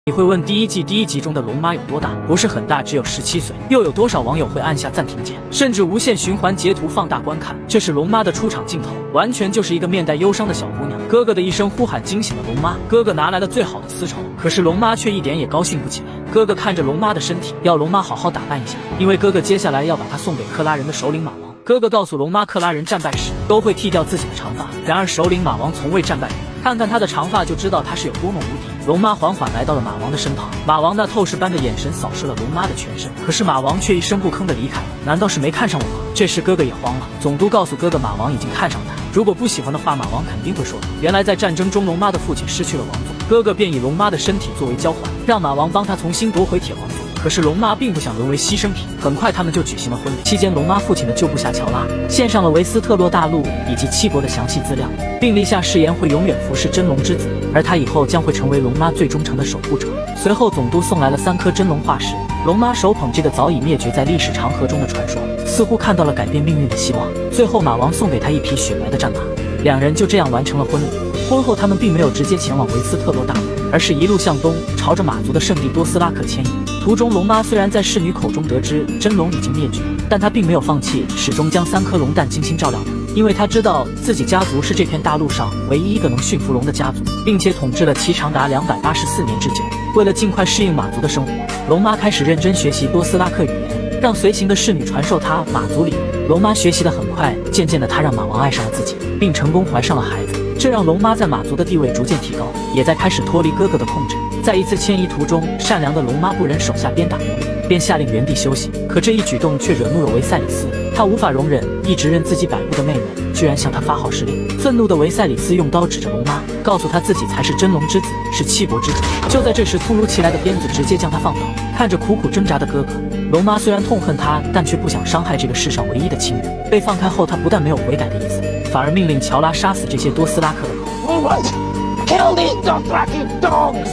你会问第一季第1集中的龙妈有多大？不是很大，只有17岁。又有多少网友会按下暂停键，甚至无限循环截图放大观看？这是龙妈的出场镜头，完全就是一个面带忧伤的小姑娘。哥哥的一声呼喊惊醒了龙妈，哥哥拿来了最好的丝绸，可是龙妈却一点也高兴不起来。哥哥看着龙妈的身体，要龙妈好好打扮一下，因为哥哥接下来要把她送给克拉人的首领马王。哥哥告诉龙妈，克拉人战败时都会剃掉自己的长发，然而首领马王从未战败过。看看他的长发就知道他是有多么无敌。龙妈缓缓来到了马王的身旁，马王那透视般的眼神扫视了龙妈的全身，可是马王却一声不吭的离开了。难道是没看上我吗？这时哥哥也慌了，总督告诉哥哥，马王已经看上他，如果不喜欢的话，马王肯定会说的。原来在战争中，龙妈的父亲失去了王座，哥哥便以龙妈的身体作为交换，让马王帮他重新夺回铁王座。可是龙妈并不想沦为牺牲品，很快他们就举行了婚礼。期间，龙妈父亲的旧部下乔拉献上了维斯特洛大陆以及7国的详细资料，并立下誓言会永远服侍真龙之子，而他以后将会成为龙妈最忠诚的守护者。随后，总督送来了3颗真龙化石，龙妈手捧这个早已灭绝在历史长河中的传说，似乎看到了改变命运的希望。最后，马王送给他一匹雪白的战马，两人就这样完成了婚礼。婚后，他们并没有直接前往维斯特洛大陆，而是一路向东，朝着马族的圣地多斯拉克迁移。途中，龙妈虽然在侍女口中得知真龙已经灭绝，但她并没有放弃，始终将3颗龙蛋精心照料着，因为她知道自己家族是这片大陆上唯一一个能驯服龙的家族，并且统治了其长达284年之久。为了尽快适应马族的生活，龙妈开始认真学习多斯拉克语言，让随行的侍女传授她马族礼仪。龙妈学习得很快，渐渐的她让马王爱上了自己，并成功怀上了孩子，这让龙妈在马族的地位逐渐提高，也在开始脱离哥哥的控制。在一次迁移途中，善良的龙妈不忍手下鞭打奴隶，便下令原地休息。可这一举动却惹怒了维赛里斯，他无法容忍一直任自己摆布的妹妹居然向他发号施令。愤怒的维赛里斯用刀指着龙妈，告诉他自己才是真龙之子，是7国之主。就在这时，突如其来的鞭子直接将他放倒。看着苦苦挣扎的哥哥，龙妈虽然痛恨他，但却不想伤害这个世上唯一的亲人。被放开后，他不但没有悔改的意思，反而命令乔拉杀死这些多斯拉克的狗。Kill these Dothraki dogs!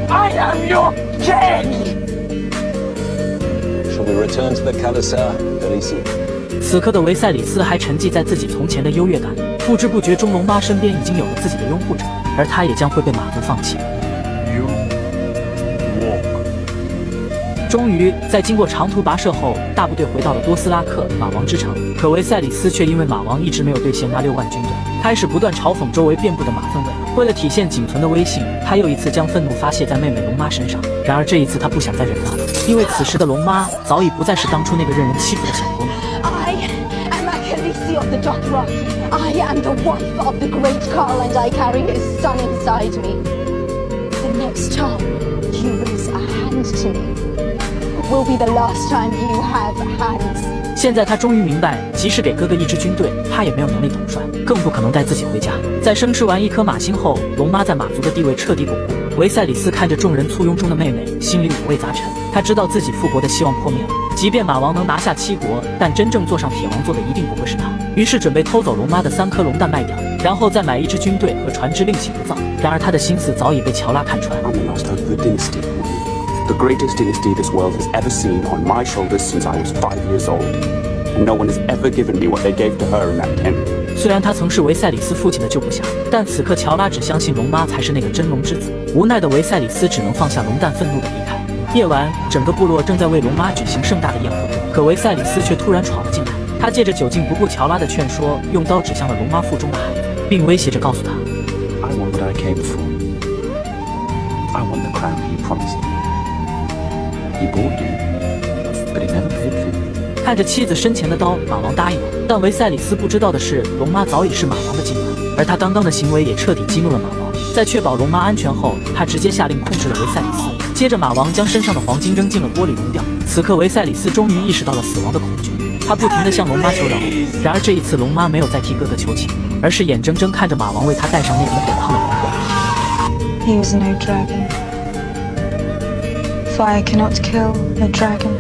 I am your king! Shall we return to the Khalasar, Khaleesi? 此刻的维赛里斯还沉寂在自己从前的优越感里，不知不觉中，龙妈身边已经有了自己的拥护者，而他也将会被马族放弃。终于，在经过长途跋涉后，大部队回到了多斯拉克马王之城。可维赛里斯却因为马王一直没有兑现那6万军队，开始不断嘲讽周围遍布的马粪味。为了体现仅存的威信，他又一次将愤怒发泄在妹妹龙妈身上。然而这一次他不想再忍了，因为此时的龙妈早已不再是当初那个任人欺负的小姑娘。I am Khaleesi of the Dothraki. I am the wife of the great Khal, and I carry his son inside me. The next time you raise a hand to me,will be the last time you have hands. 现在他终于明白，即使给哥哥一支军队，他也没有能力统帅，更不可能带自己回家。在生吃完1颗马心后，龙妈在马族的地位彻底巩固。维赛里斯看着众人簇拥中的妹妹，心里五味杂陈。他知道自己复国的希望破灭了，即便马王能拿下7国，但真正坐上铁王座的一定不会是他。于是准备偷走龙妈的3颗龙蛋卖掉，然后再买一支军队和船只另起炉灶。然而他的心思早已被乔拉看穿。The greatest dynasty this world has ever seen on my shoulders since I was 5 years old, and no one has ever given me what they gave to her in that tent. 虽然他曾是维赛里斯父亲的旧部下，但此刻乔拉只相信龙妈才是那个真龙之子。无奈的维赛里斯只能放下龙蛋，愤怒的离开。夜晚，整个部落正在为龙妈举行盛大的宴会，可维赛里斯却突然闯了进来。他借着酒劲不顾乔拉的劝说，用刀指向了龙妈腹中的孩子，并威胁着告诉他 I want what I came for. I want the crown he promised me.He bought you, but he never paid for you. 看着妻子身前的刀，马王答应了。但维赛里斯不知道的是，龙妈早已是马王的近软，而他刚刚的行为也彻底激怒了马王。在确保龙妈安全后，他直接下令控制了维赛里斯。接着，马王将身上的黄金扔进了锅里熔掉。此刻，维赛里斯终于意识到了死亡的恐惧，他不停地向龙妈求饶。然而这一次，龙妈没有再替哥哥求情，而是眼睁睁看着马王为他戴上那顶滚烫的王冠。He was no dragon.Fire cannot kill a dragon.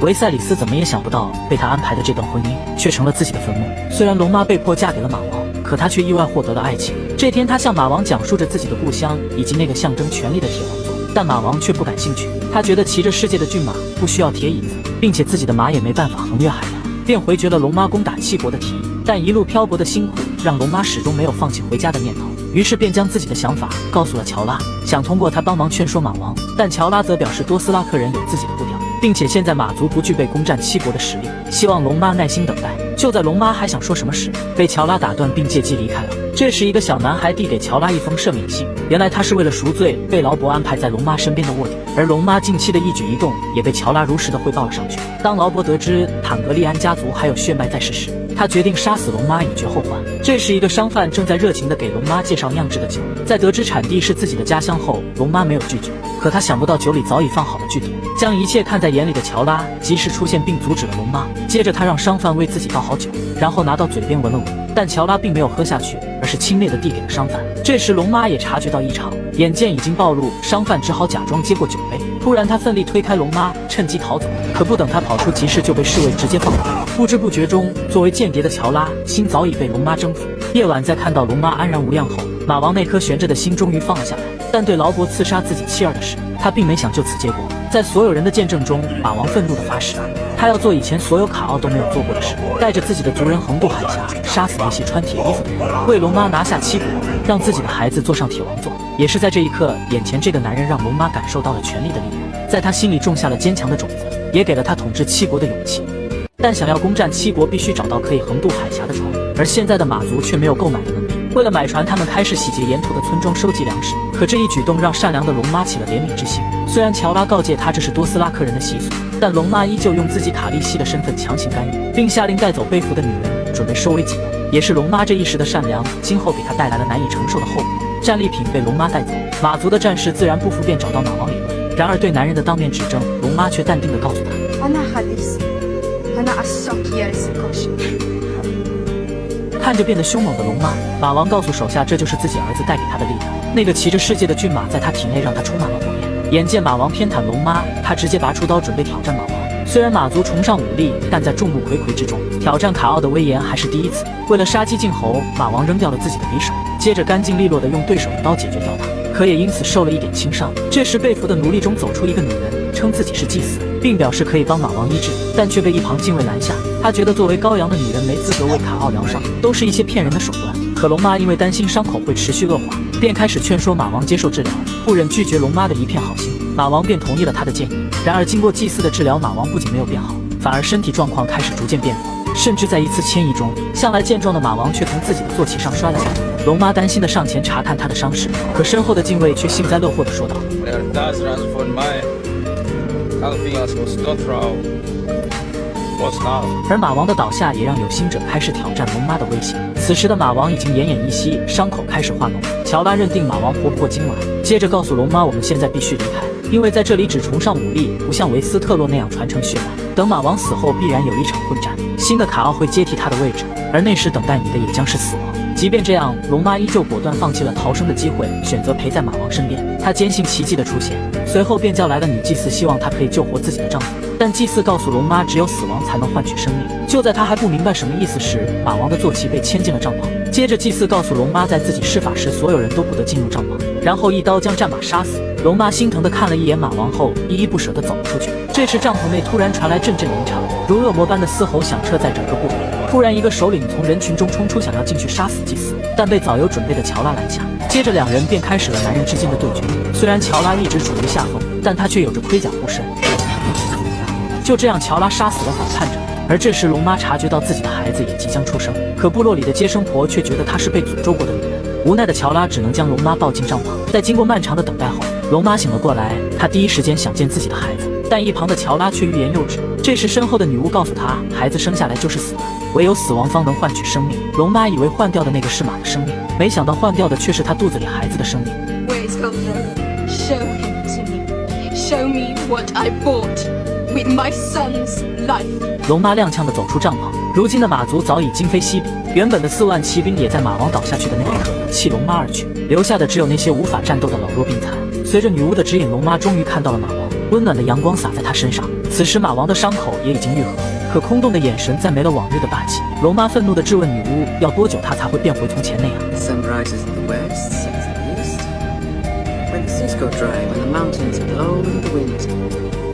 维赛里斯怎么也想不到，被他安排的这段婚姻却成了自己的坟墓。虽然龙妈被迫嫁给了马王，可她却意外获得了爱情。这天，她向马王讲述着自己的故乡以及那个象征权力的铁王座，但马王却不感兴趣。他觉得骑着世界的骏马不需要铁椅子，并且自己的马也没办法横越海洋，便回绝了龙妈攻打7国的提议。但一路漂泊的辛苦让龙妈始终没有放弃回家的念头。于是便将自己的想法告诉了乔拉，想通过他帮忙劝说马王。但乔拉则表示多斯拉克人有自己的步调，并且现在马族不具备攻占七国的实力，希望龙妈耐心等待。就在龙妈还想说什么时，被乔拉打断并借机离开了。这时，一个小男孩递给乔拉一封赦免信，原来他是为了赎罪被劳勃安排在龙妈身边的卧底，而龙妈近期的一举一动也被乔拉如实的汇报了上去。当劳勃得知坦格利安家族还有血脉在世时，他决定杀死龙妈以绝后患。这时，一个商贩正在热情地给龙妈介绍酿制的酒，在得知产地是自己的家乡后，龙妈没有拒绝，可他想不到酒里早已放好了剧毒。将一切看在眼里的乔拉及时出现并阻止了龙妈，接着他让商贩为自己倒好酒，然后拿到嘴边闻了闻，但乔拉并没有喝下去，而是轻蔑地递给了商贩。这时龙妈也察觉到异常，眼见已经暴露，商贩只好假装接过酒杯。突然他奋力推开龙妈，趁机逃走，可不等他跑出集市就被侍卫直接放倒。不知不觉中，作为间谍的乔拉心早已被龙妈征服。夜晚在看到龙妈安然无恙后，马王那颗悬着的心终于放了下来。但对劳勃刺杀自己妻儿的事，他并没想就此结果。在所有人的见证中，马王愤怒地发誓，他要做以前所有卡奥都没有做过的事，带着自己的族人横渡海峡，杀死那些穿铁衣服的人，为龙妈拿下七国，让自己的孩子坐上铁王座。也是在这一刻，眼前这个男人让龙妈感受到了权力的力量，在他心里种下了坚强的种子，也给了他统治七国的勇气。但想要攻占七国，必须找到可以横渡海峡的船，而现在的马族却没有购买的能力。为了买船，他们开始洗劫沿途的村庄，收集粮食。可这一举动让善良的龙妈起了怜悯之心。虽然乔拉告诫他这是多斯拉克人的习俗，但龙妈依旧用自己卡利西的身份强行干预，并下令带走被俘的女人，准备收为己用。也是龙妈这一时的善良，今后给他带来了难以承受的后果。战利品被龙妈带走，马族的战士自然不服，便找到马王理论。然而对男人的当面指证，龙妈却淡定地告诉他。看着变得凶猛的龙妈，马王告诉手下，这就是自己儿子带给他的力量。那个骑着世界的骏马在他体内，让他充满了火焰。眼见马王偏袒龙妈，他直接拔出刀准备挑战马王。虽然马族崇尚武力，但在众目睽睽之中挑战卡奥的威严还是第一次。为了杀鸡儆猴，马王扔掉了自己的匕首，接着干净利落地用对手的刀解决掉他，可也因此受了一点轻伤。这时被俘的奴隶中走出一个女人，称自己是祭司，并表示可以帮马王医治，但却被一旁禁卫拦下。他觉得作为羔羊的女人没资格为卡奥疗伤，都是一些骗人的手段。可龙妈因为担心伤口会持续恶化，便开始劝说马王接受治疗，不忍拒绝龙妈的一片好心，马王便同意了他的建议。然而经过祭祀的治疗，马王不仅没有变好，反而身体状况开始逐渐变弱，甚至在一次迁移中，向来健壮的马王却从自己的坐骑上摔了下来。龙妈担心地上前查看他的伤势，可身后的禁卫却幸灾乐祸地说道：而马王的倒下也让有心者开始挑战龙妈的威胁。此时的马王已经奄奄一息，伤口开始化脓。乔拉认定马王活不过今晚，接着告诉龙妈，我们现在必须离开，因为在这里只崇尚武力，不像维斯特洛那样传承血脉。等马王死后，必然有一场混战，新的卡奥会接替他的位置，而那时等待你的也将是死亡。即便这样，龙妈依旧果断放弃了逃生的机会，选择陪在马王身边。她坚信奇迹的出现，随后便叫来了女祭司，希望她可以救活自己的丈夫。但祭司告诉龙妈，只有死亡才能换取生命。就在她还不明白什么意思时，马王的坐骑被牵进了帐篷。接着祭司告诉龙妈，在自己施法时，所有人都不得进入帐篷，然后一刀将战马杀死。龙妈心疼地看了一眼马王后，依依不舍地走了出去。这时帐篷内突然传来阵阵鸣唱，如恶魔般的嘶吼响彻在整个部落。突然一个首领从人群中冲出，想要进去杀死祭司，但被早有准备的乔拉拦下。接着两人便开始了男人之间的对决。虽然乔拉一直处于下风，但他却有着盔甲护身。就这样，乔拉杀死了反叛者。而这时龙妈察觉到自己的孩子也即将出生，可部落里的接生婆却觉得她是被诅咒过的女人。无奈的乔拉只能将龙妈抱进帐篷。在经过漫长的等待后，龙妈醒了过来，她第一时间想见自己的孩子，但一旁的乔拉却欲言又止。这时身后的女巫告诉她，孩子生下来就是死的，唯有死亡方能换取生命。龙妈以为换掉的那个是马的生命，没想到换掉的却是她肚子里孩子的生命。 Where's Goldro? Show him to me. Show me what I bought with my son's life. 龙妈踉跄地走出帐篷。如今的马族早已今非昔比，原本的4万骑兵也在马王倒下去的那一刻弃龙妈而去，留下的只有那些无法战斗的老弱病残。随着女巫的指引，龙妈终于看到了马王，温暖的阳光洒在他身上。此时马王的伤口也已经愈合，可空洞的眼神再没了往日的霸气。龙妈愤怒地质问女巫，要多久她才会变回从前那样？ The sun rises in the west, sets in the east. When the seas go dry, when the mountains blow in the wind,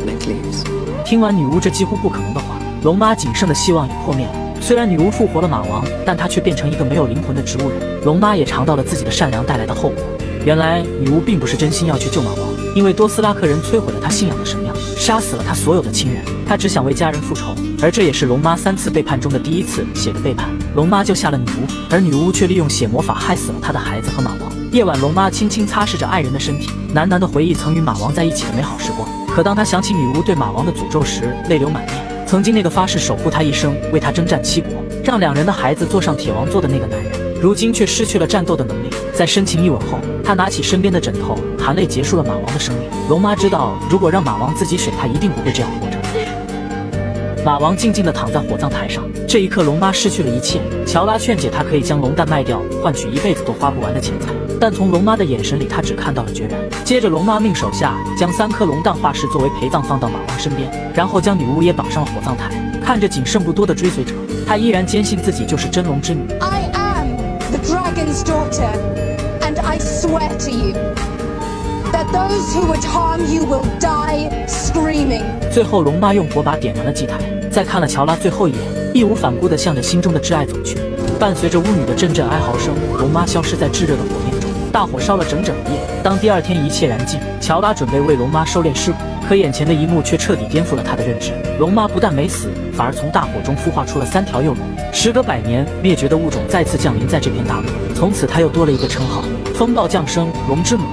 like leaves. 听完女巫这几乎不可能的话，龙妈仅剩的希望也破灭了。虽然女巫复活了马王，但她却变成一个没有灵魂的植物人。龙妈也尝到了自己的善良带来的后果。原来女巫并不是真心要去救马王，因为多斯拉克人摧毁了她信仰的神庙，杀死了她所有的亲人。她只想为家人复仇，而这也是龙妈3次背叛中的第1次血的背叛。龙妈救下了女巫，而女巫却利用血魔法害死了她的孩子和马王。夜晚，龙妈轻轻擦拭着爱人的身体，喃喃地回忆曾与马王在一起的美好时光。可当她想起女巫对马王的诅咒时，泪流满面。曾经那个发誓守护他一生，为他征战七国，让2人的孩子坐上铁王座的那个男人，如今却失去了战斗的能力。在深情一吻后，他拿起身边的枕头，含泪结束了马王的生命。龙妈知道，如果让马王自己选，他一定不会这样活着。马王静静地躺在火葬台上，这一刻，龙妈失去了一切。乔拉劝解他可以将龙蛋卖掉，换取一辈子都花不完的钱财，但从龙妈的眼神里，他只看到了决然。接着，龙妈命手下将3颗龙蛋化石作为陪葬放到马王身边，然后将女巫也绑上了火葬台。看着仅剩不多的追随者，她依然坚信自己就是真龙之女。I am the dragon's daughter, and I swear to you that those who would harm you will die screaming. 最后，龙妈用火把点燃了祭台，再看了乔拉最后一眼，义无反顾地向着心中的挚爱走去。伴随着巫女的阵阵哀嚎声，龙妈消失在炙热的火焰中。大火烧了整整一夜。当第2天一切燃尽，乔拉准备为龙妈收敛尸骨，可眼前的一幕却彻底颠覆了他的认知。龙妈不但没死，反而从大火中孵化出了3条幼龙。时隔100年，灭绝的物种再次降临在这片大陆，从此她又多了一个称号——风暴降生，龙之母。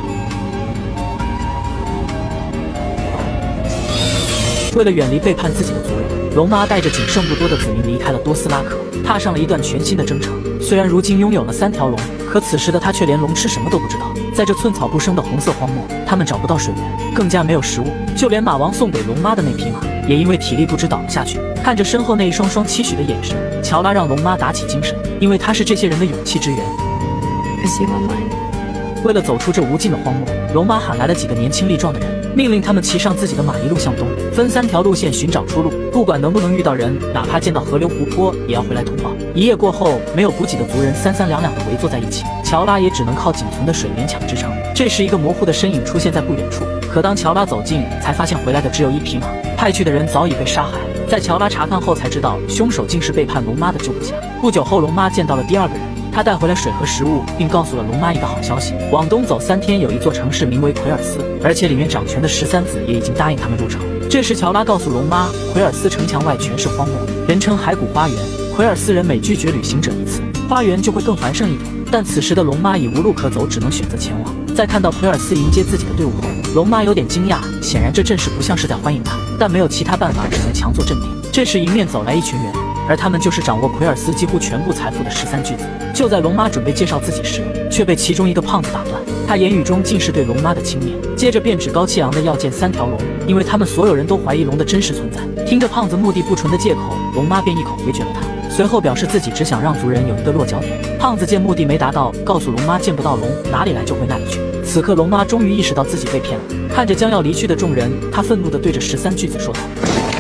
为了远离背叛自己的族人，龙妈带着仅剩不多的子民离开了多斯拉克，踏上了一段全新的征程。虽然如今拥有了3条龙，可此时的她却连龙吃什么都不知道。在这寸草不生的红色荒漠，他们找不到水源，更加没有食物，就连马王送给龙妈的那匹马，也因为体力不支倒了下去。看着身后那一双双期许的眼神，乔拉让龙妈打起精神，因为她是这些人的勇气之源。Because you are mine. 为了走出这无尽的荒漠，龙妈喊来了几个年轻力壮的人，命令他们骑上自己的马一路向东，分3条路线寻找出路，不管能不能遇到人，哪怕见到河流湖泊，也要回来通报。一夜过后，没有补给的族人3、3两两地围坐在一起，乔拉也只能靠仅存的水勉强支撑。这时，一个模糊的身影出现在不远处，可当乔拉走近，才发现回来的只有1匹马，派去的人早已被杀害。在乔拉查看后才知道，凶手竟是背叛龙妈的旧部下。不久后，龙妈见到了第2个人，他带回来水和食物，并告诉了龙妈一个好消息：往东走3天，有一座城市名为奎尔斯，而且里面掌权的13子也已经答应他们入城。这时，乔拉告诉龙妈，奎尔斯城墙外全是荒漠，人称骸骨花园。奎尔斯人每拒绝旅行者1次，花园就会更繁盛一点。但此时的龙妈已无路可走，只能选择前往。在看到奎尔斯迎接自己的队伍后，龙妈有点惊讶，显然这阵势不像是在欢迎她，但没有其他办法，只能强作镇定。这时，迎面走来一群人，而他们就是掌握奎尔斯几乎全部财富的13巨子。就在龙妈准备介绍自己时，却被其中一个胖子打断。他言语中尽是对龙妈的轻蔑，接着便趾高气扬的要见3条龙，因为他们所有人都怀疑龙的真实存在。听着胖子目的不纯的借口，龙妈便一口回绝了他，随后表示自己只想让族人有一个落脚点。胖子见目的没达到，告诉龙妈见不到龙，哪里来就回哪里去。此刻龙妈终于意识到自己被骗了，看着将要离去的众人，她愤怒地对着13巨子说道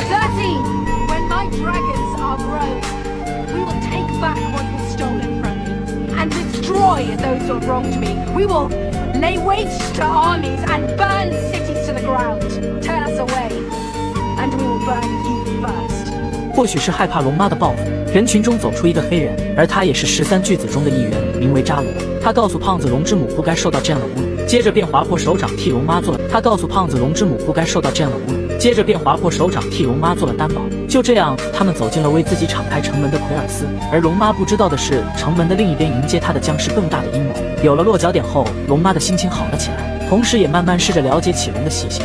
13, when my dragons are grown, we will take back what was stolen from me and destroy those who have wronged me. We will lay waste to armies and burn cities to the ground. Turn us away, and we will burn you first. 或许是害怕龙妈的报复，人群中走出一个黑人，而他也是13巨子中的一员，名为扎罗。他告诉胖子，龙之母不该受到这样的侮辱，接着便划破手掌替龙妈做了。他告诉胖子，龙之母不该受到这样的侮辱，接着便划破手掌替龙妈做了担保。就这样，他们走进了为自己敞开城门的奎尔斯，而龙妈不知道的是，城门的另一边迎接她的将是更大的阴谋。有了落脚点后，龙妈的心情好了起来，同时也慢慢试着了解起龙的习性。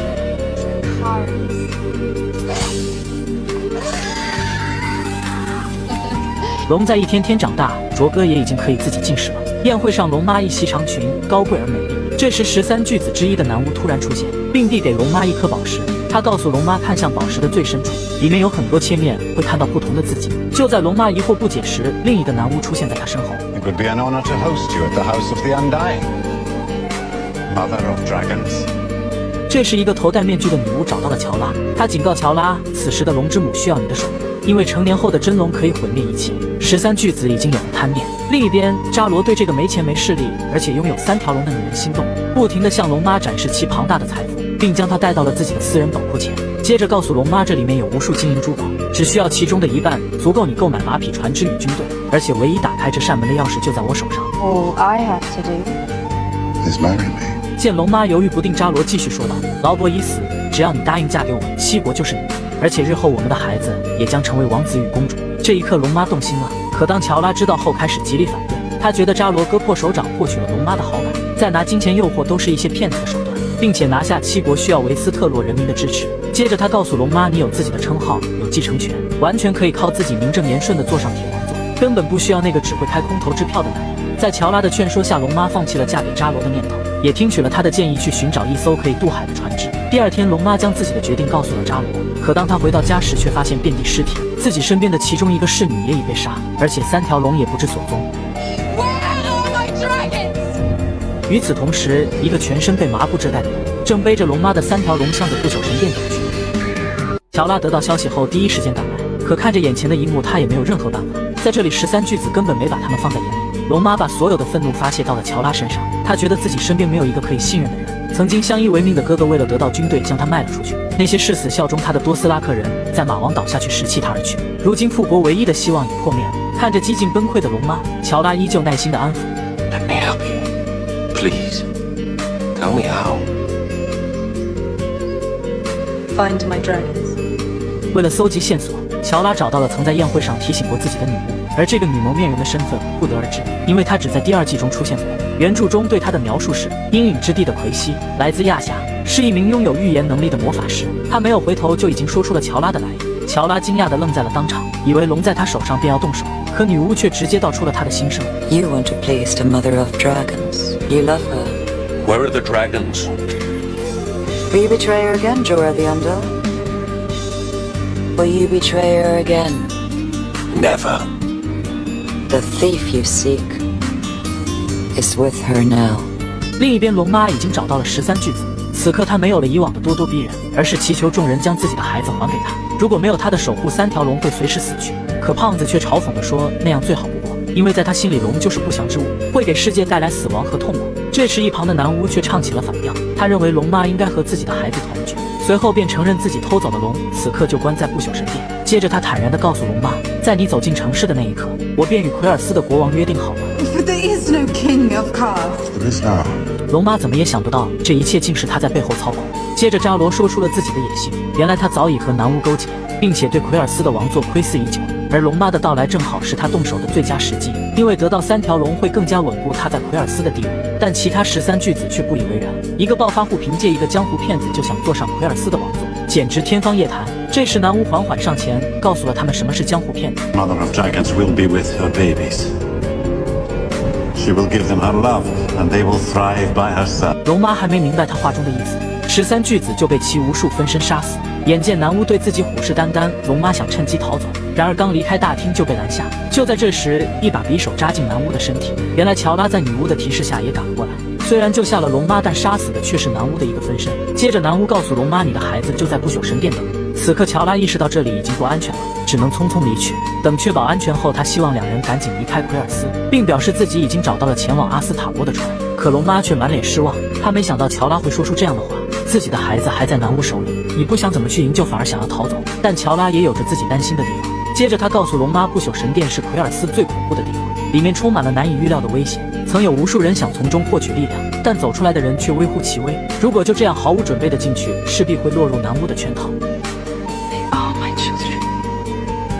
龙在一天天长大，卓哥也已经可以自己进食了。宴会上，龙妈一袭长裙，高贵而美丽。这时，13巨子之一的男巫突然出现，并递给龙妈一颗宝石。他告诉龙妈，看向宝石的最深处，里面有很多切面，会看到不同的自己。就在龙妈疑惑不解时，另一个男巫出现在她身后。It would be an honor to host you at the House of the Undying, Mother of Dragons. 这时，一个头戴面具的女巫找到了乔拉，她警告乔拉，此时的龙之母需要你的守护，因为成年后的真龙可以毁灭一切。13巨子已经有了贪念。另一边，扎罗对这个没钱没势力，而且拥有3条龙的女人心动，不停地向龙妈展示其庞大的财富，并将她带到了自己的私人宝库前。接接着告诉龙妈，这里面有无数金银珠宝，只需要其中的一半，足够你购买马匹、船只与军队。而且唯一打开这扇门的钥匙就在我手上。All I have to do is marry me. 见龙妈犹豫不定，扎罗继续说道：“劳勃已死，只要你答应嫁给我，七国就是你的，而且日后我们的孩子也将成为王子与公主。”这一刻，龙妈动心了。可当乔拉知道后，开始极力反对。他觉得扎罗割破手掌获取了龙妈的好感，再拿金钱诱惑都是一些骗子的手段，并且拿下七国需要维斯特洛人民的支持。接着他告诉龙妈：“你有自己的称号，有继承权，完全可以靠自己名正言顺地坐上铁王座，根本不需要那个只会开空头支票的男人。”在乔拉的劝说下，龙妈放弃了嫁给扎罗的念头，也听取了他的建议，去寻找一艘可以渡海的船只。第二天，龙妈将自己的决定告诉了扎罗，可当他回到家时，却发现遍地尸体，自己身边的其中一个侍女也已被杀，而且3条龙也不知所踪。与此同时，一个全身被麻布遮盖的人正背着龙妈的3条龙向着不朽神殿走去。乔拉得到消息后，第一时间赶来，可看着眼前的一幕，他也没有任何办法。在这里，13巨子根本没把他们放在眼里。龙妈把所有的愤怒发泄到了乔拉身上，她觉得自己身边没有一个可以信任的人。曾经相依为命的哥哥，为了得到军队，将他卖了出去。那些誓死效忠他的多斯拉克人，在马王倒下去时弃他而去。如今复国唯一的希望已破灭了。看着几近崩溃的龙妈，乔拉依旧耐心地安抚。Let me help you. Please. Tell me how. Find my dragons. 为了搜集线索，乔拉找到了曾在宴会上提醒过自己的女巫，而这个女蒙面人的身份不得而知，因为她只在第2季中出现过。原著中对她的描述是：阴影之地的奎西，来自亚夏，是一名拥有预言能力的魔法师。他没有回头就已经说出了乔拉的来意。乔拉惊讶地愣在了当场，以为龙在他手上便要动手，可女巫却直接道出了他的心声。You want to please the mother of dragons. You love her. Where are the dragons? Will you betray her again, Jorah the Undead? Will you betray her again? Never. The thief you seek is with her now. 另一边，龙妈已经找到了13巨子，此刻她没有了以往的咄咄逼人，而是祈求众人将自己的孩子还给她。如果没有她的守护，3条龙会随时死去。可胖子却嘲讽地说，那样最好不过，因为在他心里，龙就是不祥之物，会给世界带来死亡和痛苦。这时，一旁的男巫却唱起了反调，他认为龙妈应该和自己的孩子团聚，随后便承认自己偷走了龙，此刻就关在不朽神殿。接着他坦然地告诉龙妈，在你走进城市的那一刻，我便与奎尔斯的国王约定好了。But there is no king of Karth. There is now. 龙妈怎么也想不到，这一切竟是他在背后操控。接着扎罗说出了自己的野心，原来他早已和男巫勾结，并且对奎尔斯的王座窥伺已久。而龙妈的到来正好是他动手的最佳时机，因为得到3条龙会更加稳固他在奎尔斯的地位。但其他13巨子却不以为然，一个暴发户凭借一个江湖骗子就想坐上奎尔斯的王座，简直天方夜谭。这时男巫缓缓上前，告诉了他们什么是江湖骗子。Mother of dragons will be with her babies. She will give them her love, and they will thrive by her side. 龙妈还没明白他话中的意思，13巨子就被其无数分身杀死。眼见男巫对自己虎视眈眈，龙妈想趁机逃走，然而刚离开大厅就被拦下。就在这时，一把匕首扎进男巫的身体。原来乔拉在女巫的提示下也赶了过来，虽然救下了龙妈，但杀死的却是男巫的一个分身。接着男巫告诉龙妈，你的孩子就在不朽神殿等你。此刻乔拉意识到这里已经不安全了，只能匆匆离去。等确保安全后，他希望2人赶紧离开奎尔斯，并表示自己已经找到了前往阿斯塔国的船。可龙妈却满脸失望，她没想到乔拉会说出这样的话，自己的孩子还在男巫手里，你不想怎么去营救，反而想要逃走。但乔拉也有着自己担心的地方。接着他告诉龙妈，不朽神殿是奎尔斯最恐怖的地方，里面充满了难以预料的危险，曾有无数人想从中获取力量，但走出来的人却微乎其微。如果就这样毫无准备的进去，势必会落入男巫的圈套。 They are my children,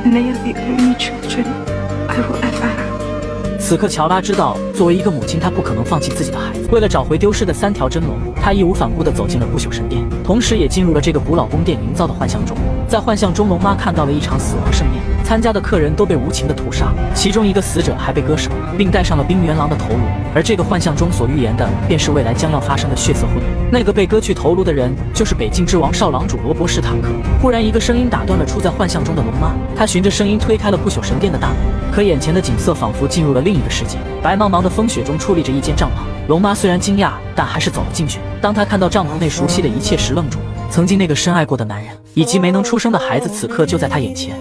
and they are the only children I will ever have. 此刻乔拉知道，作为一个母亲，她不可能放弃自己的孩子。为了找回丢失的3条真龙，她义无反顾地走进了不朽神殿，同时也进入了这个古老宫殿营造的幻象中。在幻象中，龙妈看到了一场死亡盛宴，参加的客人都被无情地屠杀，其中一个死者还被割手，并戴上了冰原狼的头颅。而这个幻象中所预言的，便是未来将要发生的血色婚礼。那个被割去头颅的人，就是北境之王少郎主罗伯士坦克。忽然，一个声音打断了处在幻象中的龙妈，她循着声音推开了不朽神殿的大门。可眼前的景色仿佛进入了另一个世界，白茫茫的风雪中矗立着一间帐篷。龙妈虽然惊讶，但还是走了进去。当她看到帐篷内熟悉的一切时，愣住了。曾经那个深爱过的男人，以及没能出生的孩子，此刻就在她眼前。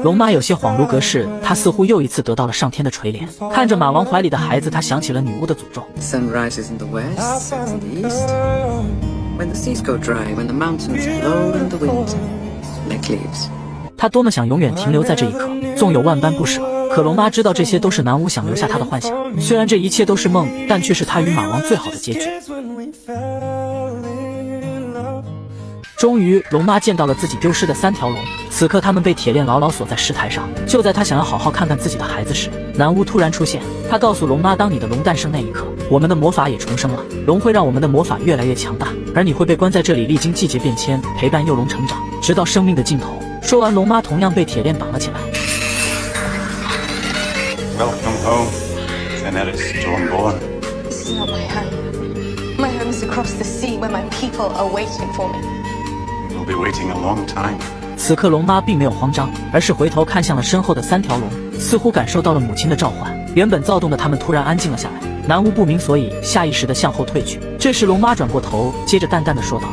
龙妈有些恍如隔世，她似乎又一次得到了上天的垂怜。看着马王怀里的孩子，她想起了女巫的诅咒。 The sun rises in the west, sets in the east. When the seas go dry, when the mountains blow in the wind like leaves. 他多么想永远停留在这一刻，纵有万般不舍。可龙妈知道这些都是南巫想留下他的幻想，虽然这一切都是梦，但却是他与马王最好的结局。终于，龙妈见到了自己丢失的3条龙。此刻，他们被铁链牢牢锁在石台上。就在他想要好好看看自己的孩子时，南巫突然出现。他告诉龙妈，当你的龙诞生那一刻，我们的魔法也重生了。龙会让我们的魔法越来越强大，而你会被关在这里，历经季节变迁，陪伴幼龙成长，直到生命的尽头。说完，龙妈同样被铁链绑了起来。Welcome home, Daenerys Stormborn. This is not my home. My home is across the sea where my people are waiting for me. We'll be waiting a long time. 此刻龙妈并没有慌张，而是回头看向了身后的3条龙，似乎感受到了母亲的召唤。原本躁动的他们突然安静了下来。南巫不明所以，下意识地向后退去。这时龙妈转过头，接着淡淡地说道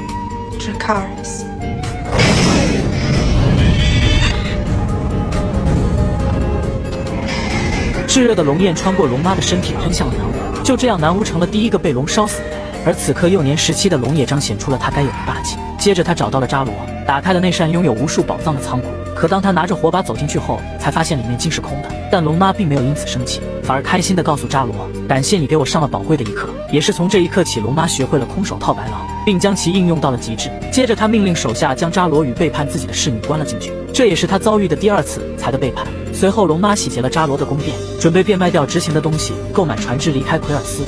Dracarys. 炙热的龙焰穿过龙妈的身体，喷向了南巫。就这样，南巫成了第一个被龙烧死的人。而此刻，幼年时期的龙也彰显出了他该有的霸气。接着，他找到了扎罗，打开了那扇拥有无数宝藏的仓库。可当他拿着火把走进去后，才发现里面竟是空的。但龙妈并没有因此生气，反而开心地告诉扎罗：“感谢你给我上了宝贵的一课。”也是从这一刻起，龙妈学会了空手套白狼，并将其应用到了极致。接着，他命令手下将扎罗与背叛自己的侍女关了进去，这也是他遭遇的第2次才的背叛。随后，龙妈洗劫了扎罗的宫殿，准备变卖掉值钱的东西，购买船只离开奎尔斯。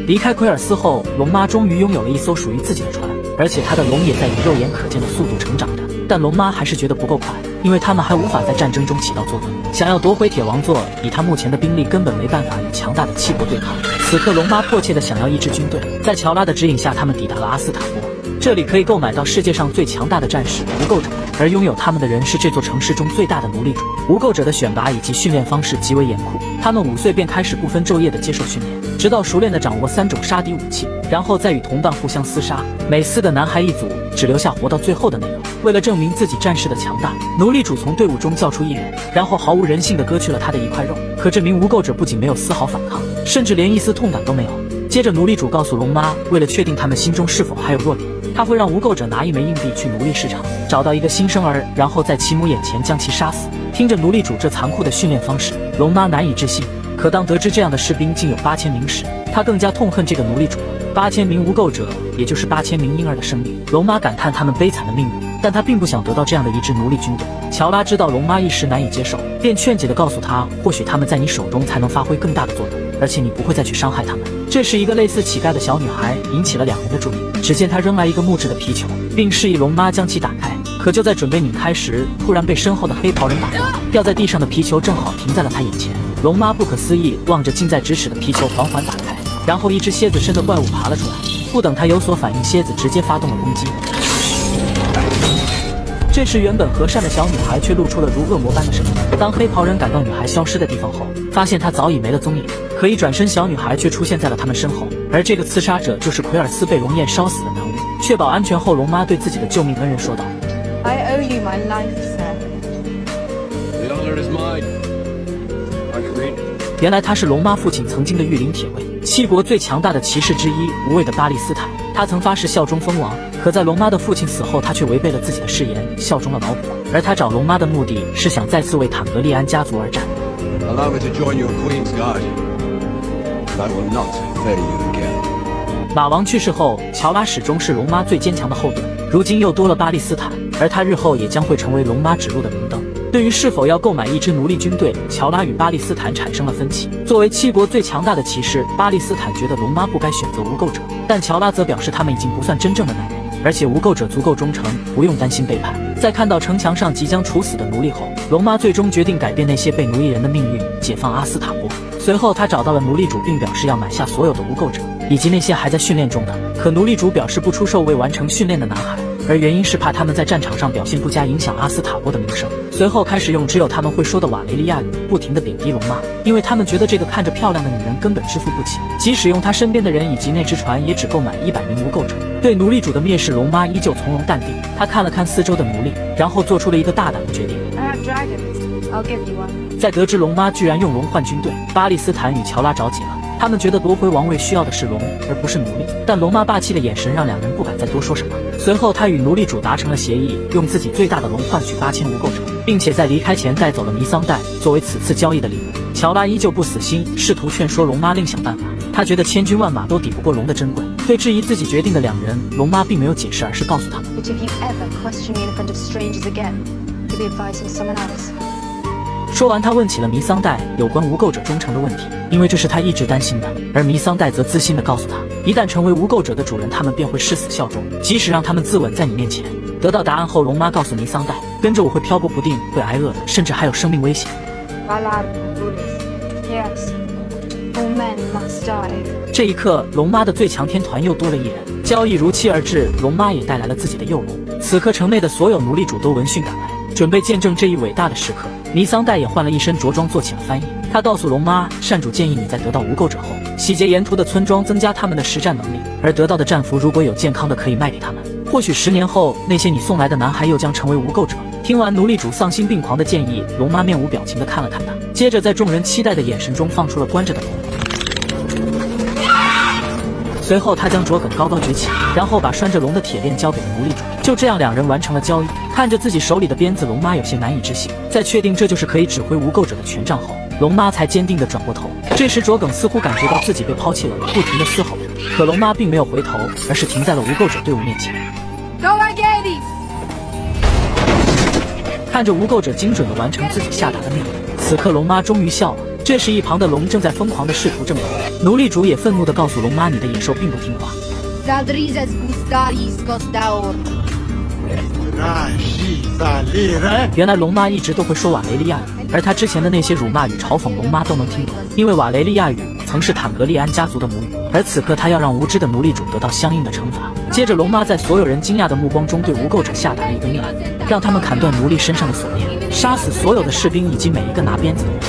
离开奎尔斯后，龙妈终于拥有了一艘属于自己的船，而且她的龙也在以肉眼可见的速度成长着。但龙妈还是觉得不够快，因为他们还无法在战争中起到作用。想要夺回铁王座，以他目前的兵力根本没办法与强大的七国对抗。此刻，龙妈迫切地想要一支军队。在乔拉的指引下，他们抵达了阿斯塔波。这里可以购买到世界上最强大的战士无垢者，而拥有他们的人是这座城市中最大的奴隶主。无垢者的选拔以及训练方式极为严酷，他们5岁便开始不分昼夜地接受训练，直到熟练地掌握3种杀敌武器，然后再与同伴互相厮杀。每4个男孩一组，只留下活到最后的那个。为了证明自己战士的强大，奴隶主从队伍中叫出一人，然后毫无人性地割去了他的一块肉。可这名无垢者不仅没有丝毫反抗，甚至连一丝痛感都没有。接着，奴隶主告诉龙妈，为了确定他们心中是否还有弱点，他会让无垢者拿1枚硬币去奴隶市场找到一个新生儿，然后在其母眼前将其杀死。听着奴隶主这残酷的训练方式，龙妈难以置信。可当得知这样的士兵竟有8000名时，他更加痛恨这个奴隶主了。8000名无垢者，也就是8000名婴儿的生命。龙妈感叹他们悲惨的命运，但他并不想得到这样的一支奴隶军队。乔拉知道龙妈一时难以接受，便劝解地告诉他，或许他们在你手中才能发挥更大的作用，而且你不会再去伤害他们。这时，一个类似乞丐的小女孩引起了2人的注意。只见她扔来一个木质的皮球，并示意龙妈将其打开。可就在准备拧开时，突然被身后的黑袍人打到，掉在地上的皮球正好停在了她眼前。龙妈不可思议望着近在咫尺的皮球缓缓打开，然后一只蝎子身的怪物爬了出来。不等她有所反应，蝎子直接发动了攻击。这时，原本和善的小女孩却露出了如恶魔般的神情。当黑袍人赶到女孩消失的地方后，发现她早已没了踪影。可一转身，小女孩却出现在了他们身后，而这个刺杀者就是奎尔斯被龙焰烧死的男巫。确保安全后，龙妈对自己的救命恩人说道 I owe you my life, sir. The honor is mine. I agree. 原来他是龙妈父亲曾经的御林铁卫，7国最强大的骑士之一，无畏的巴利斯坦。他曾发誓效忠蜂王，可在龙妈的父亲死后，他却违背了自己的誓言，效忠了老虎。而他找龙妈的目的是想再次为坦格利安家族而战。 Allow me to join your queen's guard. I will not fail you again. 马王去世后，乔拉始终是龙妈最坚强的后盾。如今又多了巴利斯坦，而他日后也将会成为龙妈指路的明灯。对于是否要购买一支奴隶军队，乔拉与巴利斯坦产生了分歧。作为7国最强大的骑士，巴利斯坦觉得龙妈不该选择无垢者，但乔拉则表示他们已经不算真正的男人，而且无垢者足够忠诚，不用担心背叛。在看到城墙上即将处死的奴隶后，龙妈最终决定改变那些被奴役人的命运，解放阿斯塔波。随后，他找到了奴隶主，并表示要买下所有的无垢者，以及那些还在训练中的。可奴隶主表示不出售未完成训练的男孩，而原因是怕他们在战场上表现不佳，影响阿斯塔波的名声。随后开始用只有他们会说的瓦雷利亚语，不停地贬低龙妈，因为他们觉得这个看着漂亮的女人根本支付不起，即使用她身边的人以及那只船，也只够买100名无垢者。对奴隶主的蔑视，龙妈依旧从容淡定。她看了看四周的奴隶，然后做出了一个大胆的决定。I have dragons. I'll give you one. 在得知龙妈居然用龙换军队，巴利斯坦与乔拉着急了。他们觉得夺回王位需要的是龙，而不是奴隶。但龙妈霸气的眼神让两人不敢再多说什么。随后，他与奴隶主达成了协议，用自己最大的龙换取8000无垢者，并且在离开前带走了弥桑带作为此次交易的礼物。乔拉依旧不死心，试图劝说龙妈另想办法。他觉得千军万马都抵不过龙的珍贵。对质疑自己决定的两人，龙妈并没有解释，而是告诉他们 But if you ever question me in front of strangers again, you'll be advising someone else. 说完，他问起了弥桑代有关无垢者忠诚的问题，因为这是他一直担心的。而弥桑代则自信地告诉他，一旦成为无垢者的主人，他们便会誓死效忠，即使让他们自刎在你面前。得到答案后，龙妈告诉弥桑代，跟着我会漂泊不定，会挨饿的，甚至还有生命危险。Yes, all men must die. 这一刻，龙妈的最强天团又多了一人。交易如期而至，龙妈也带来了自己的幼龙。此刻，城内的所有奴隶主都闻讯赶来，准备见证这一伟大的时刻。弥桑代也换了一身着装，做起了翻译。他告诉龙妈，善主建议你在得到无垢者后，洗劫沿途的村庄，增加他们的实战能力。而得到的战俘如果有健康的，可以卖给他们。或许10年后，那些你送来的男孩又将成为无垢者。听完奴隶主丧心病狂的建议，龙妈面无表情地看了看他，接着在众人期待的眼神中放出了关着的龙。随后，他将卓耿高高举起，然后把拴着龙的铁链交给了奴隶主。就这样，两人完成了交易。看着自己手里的鞭子，龙妈有些难以置信。在确定这就是可以指挥无垢者的权杖后，龙妈才坚定地转过头。这时，卓耿似乎感觉到自己被抛弃了，不停地嘶吼。可龙妈并没有回头，而是停在了无垢者队伍面前。Go again! 看着无垢者精准地完成自己下达的命令，此刻龙妈终于笑了。这时，一旁的龙正在疯狂地试图正头，奴隶主也愤怒地告诉龙妈：“你的野兽并不听话。” 原来龙妈一直都会说瓦雷利亚语，而她之前的那些辱骂与嘲讽，龙妈都能听懂，因为瓦雷利亚语曾是坦格利安家族的母语。而此刻，她要让无知的奴隶主得到相应的惩罚。接着，龙妈在所有人惊讶的目光中，对无垢者下达了一个命令，让他们砍断奴隶身上的锁链，杀死所有的士兵以及每一个拿鞭子的人。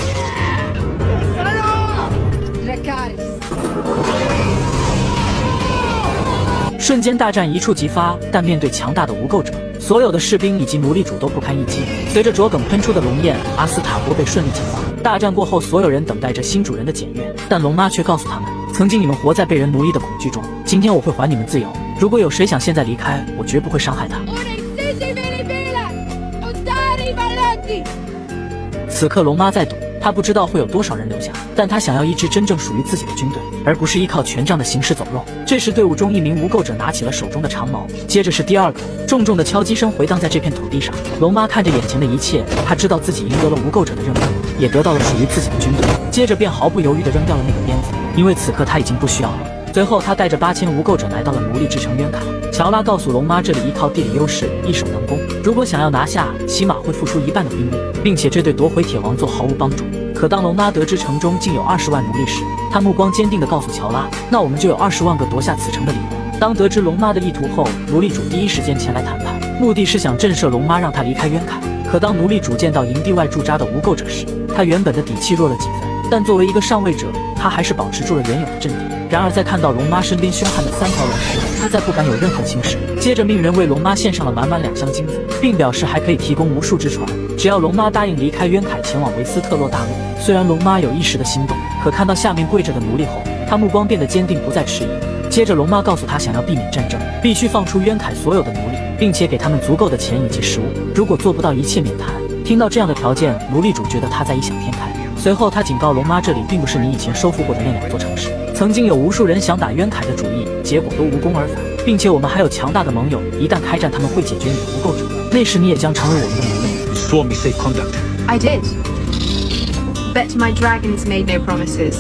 瞬间大战一触即发，但面对强大的无垢者，所有的士兵以及奴隶主都不堪一击。随着卓耿喷出的龙焰，阿斯塔博被顺利解放。大战过后，所有人等待着新主人的检阅，但龙妈却告诉他们，曾经你们活在被人奴役的恐惧中，今天我会还你们自由。如果有谁想现在离开，我绝不会伤害他。此刻龙妈在赌，她不知道会有多少人留下，但她想要一支真正属于自己的军队，而不是依靠权杖的行尸走肉。这时，队伍中一名无垢者拿起了手中的长矛，接着是第二个。重重的敲击声回荡在这片土地上。龙妈看着眼前的一切，她知道自己赢得了无垢者的认可，也得到了属于自己的军队。接着便毫不犹豫地扔掉了那个鞭子，因为此刻她已经不需要了。随后，他带着8000无垢者来到了奴隶之城渊凯。乔拉告诉龙妈，这里依靠地理优势，易守难攻，如果想要拿下，起码会付出1半的兵力，并且这对夺回铁王座毫无帮助。可当龙妈得知城中竟有20万奴隶时，他目光坚定地告诉乔拉，那我们就有20万个夺下此城的理由。当得知龙妈的意图后，奴隶主第一时间前来谈判，目的是想震慑龙妈，让她离开渊凯。可当奴隶主见到营地外驻扎的无垢者时，他原本的底气弱了几分，但作为一个上位者，他还是保持住了原有的镇定。然而在看到龙妈身边凶悍的3条龙时，他再不敢有任何轻视。接着命人为龙妈献上了满满2箱金子，并表示还可以提供无数只船，只要龙妈答应离开渊凯前往维斯特洛大陆。虽然龙妈有一时的心动，可看到下面跪着的奴隶后，他目光变得坚定，不再迟疑。接着龙妈告诉他，想要避免战争，必须放出渊凯所有的奴隶，并且给他们足够的钱以及食物，如果做不到，一切免谈。听到这样的条件，奴隶主觉得他在异想天开。随后他警告龙妈，这里并不是你以前收复过的那2座城市，曾经有无数人想打渊凯的主意，结果都无功而返，并且我们还有强大的盟友，一旦开战，他们会解决你的无垢者，那时你也将成为我们的奴隶。 You swore me safe conduct. I did. But my dragons made no promises,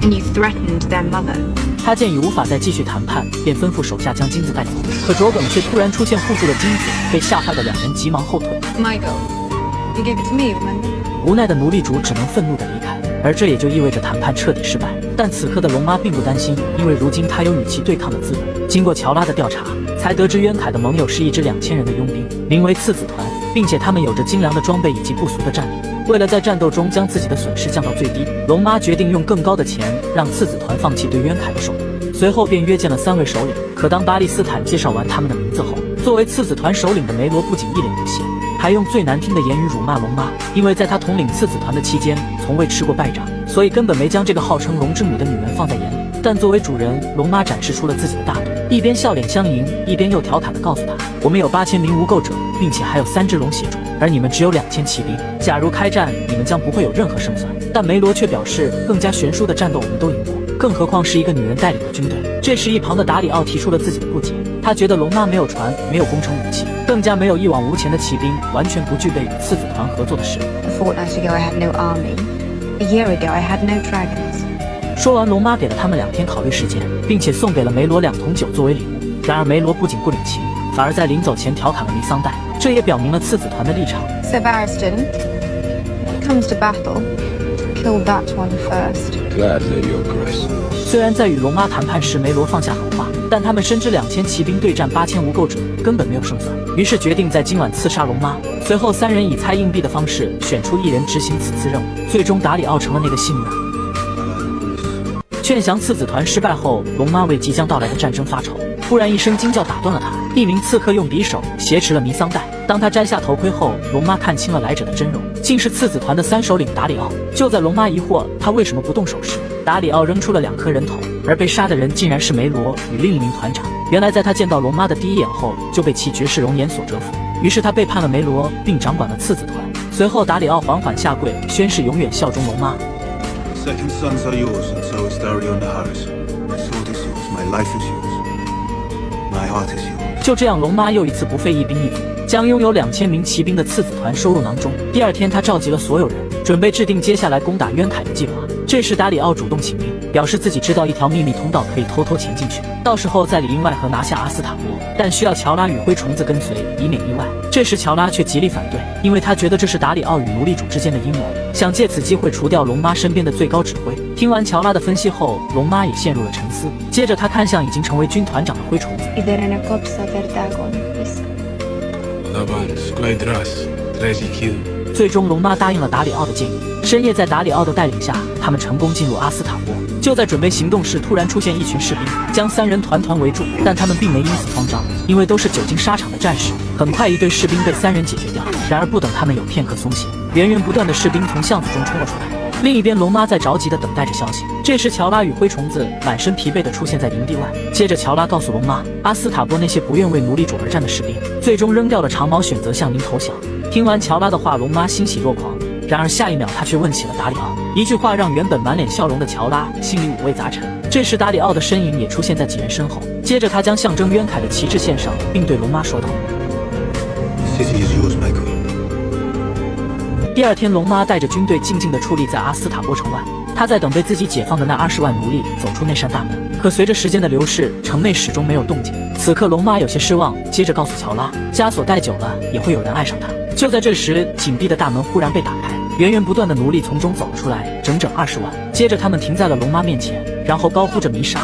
and you threatened their mother. 他见已无法再继续谈判，便吩咐手下将金子带走。可卓耿却突然出现护住了金子，被吓坏的2人急忙后退。 Michael, you gave it to me, remember? 无奈的奴隶主只能愤怒地离开，而这也就意味着谈判彻底失败。但此刻的龙妈并不担心，因为如今她有与其对抗的资本。经过乔拉的调查，才得知渊凯的盟友是一支2000人的佣兵，名为次子团，并且他们有着精良的装备以及不俗的战力。为了在战斗中将自己的损失降到最低，龙妈决定用更高的钱让次子团放弃对渊凯的手段。随后便约见了3位首领。可当巴利斯坦介绍完他们的名字后，作为次子团首领的梅罗不仅一脸不屑，还用最难听的言语辱骂龙妈，因为在他统领次子团的期间，从未吃过败仗，所以根本没将这个号称龙之母的女人放在眼里。但作为主人，龙妈展示出了自己的大度，一边笑脸相迎，一边又调侃地告诉他：“我们有8000名无垢者，并且还有3只龙协助，而你们只有2000骑兵。假如开战，你们将不会有任何胜算。”但梅罗却表示，更加悬殊的战斗我们都赢过，更何况是一个女人带领的军队。这时，一旁的达里奥提出了自己的不解，他觉得龙妈没有船，没有工程武器，更加没有一往无前的骑兵，完全不具备与次子团合作的实力。A fortnight ago, I had no army. A year ago, I had no dragons. 说完，龙妈给了他们2天考虑时间，并且送给了梅罗2桶酒作为礼物。然而梅罗不仅不领情，反而在临走前调侃了弥桑代，这也表明了次子团的立场。So Barristan, when it comes to battle, kill that one first. Gladly, Your Grace. 虽然在与龙妈谈判时，梅罗放下狠话，但他们深知2000骑兵对战8000无垢者根本没有胜算，于是决定在今晚刺杀龙妈。随后3人以猜硬币的方式选出1人执行此次任务，最终达里奥成了那个幸运儿。劝降次子团失败后，龙妈为即将到来的战争发愁，突然一声惊叫打断了他。一名刺客用匕首挟持了弥桑代，当他摘下头盔后，龙妈看清了来者的真容，竟是次子团的3首领达里奥。就在龙妈疑惑他为什么不动手时，达里奥扔出了2颗人头，而被杀的人竟然是梅罗与另一名团长。原来在他见到龙妈的第一眼后，就被其绝世容颜所折服，于是他背叛了梅罗，并掌管了次子团。随后达里奥缓缓下跪，宣誓永远效忠龙妈。Second sons are yours, and so is Dario Naharis. My sword is yours, my life is yours, my heart is yours. 就这样，龙妈又一次不费一兵一卒，将拥有2000名骑兵的次子团收入囊中。第2天，他召集了所有人，准备制定接下来攻打渊凯的计划。这时，达里奥主动请兵，表示自己知道一条秘密通道可以偷偷潜进去，到时候在里应外合拿下阿斯塔波，但需要乔拉与灰虫子跟随，以免意外。这时乔拉却极力反对，因为他觉得这是达里奥与奴隶主之间的阴谋，想借此机会除掉龙妈身边的最高指挥。听完乔拉的分析后，龙妈也陷入了沉思，接着他看向已经成为军团长的灰虫子。最终龙妈答应了达里奥的建议，深夜在达里奥的带领下，他们成功进入阿斯塔波。就在准备行动时，突然出现一群士兵，将3人团团围住，但他们并没因此慌张，因为都是久经沙场的战士。很快，一队士兵被3人解决掉。然而不等他们有片刻松懈，源源不断的士兵从巷子中冲了出来。另一边，龙妈在着急地等待着消息。这时，乔拉与灰虫子满身疲惫地出现在营地外。接着，乔拉告诉龙妈，阿斯塔波那些不愿为奴隶主而战的士兵，最终扔掉了长矛，选择向您投降。听完乔拉的话，龙妈欣喜若狂。然而下一秒，他却问起了达里奥。一句话让原本满脸笑容的乔拉心里五味杂陈。这时，达里奥的身影也出现在几人身后。接着，他将象征渊凯的旗帜献上，并对龙妈说道：“第2天，龙妈带着军队静静地矗立在阿斯塔波城外，他在等被自己解放的那20万奴隶走出那扇大门。可随着时间的流逝，城内始终没有动静。此刻，龙妈有些失望，接着告诉乔拉，枷锁戴久了也会有人爱上他。就在这时，紧闭的大门忽然被打开，源源不断的奴隶从中走了出来，整整20万。接着，他们停在了龙妈面前，然后高呼着弥沙。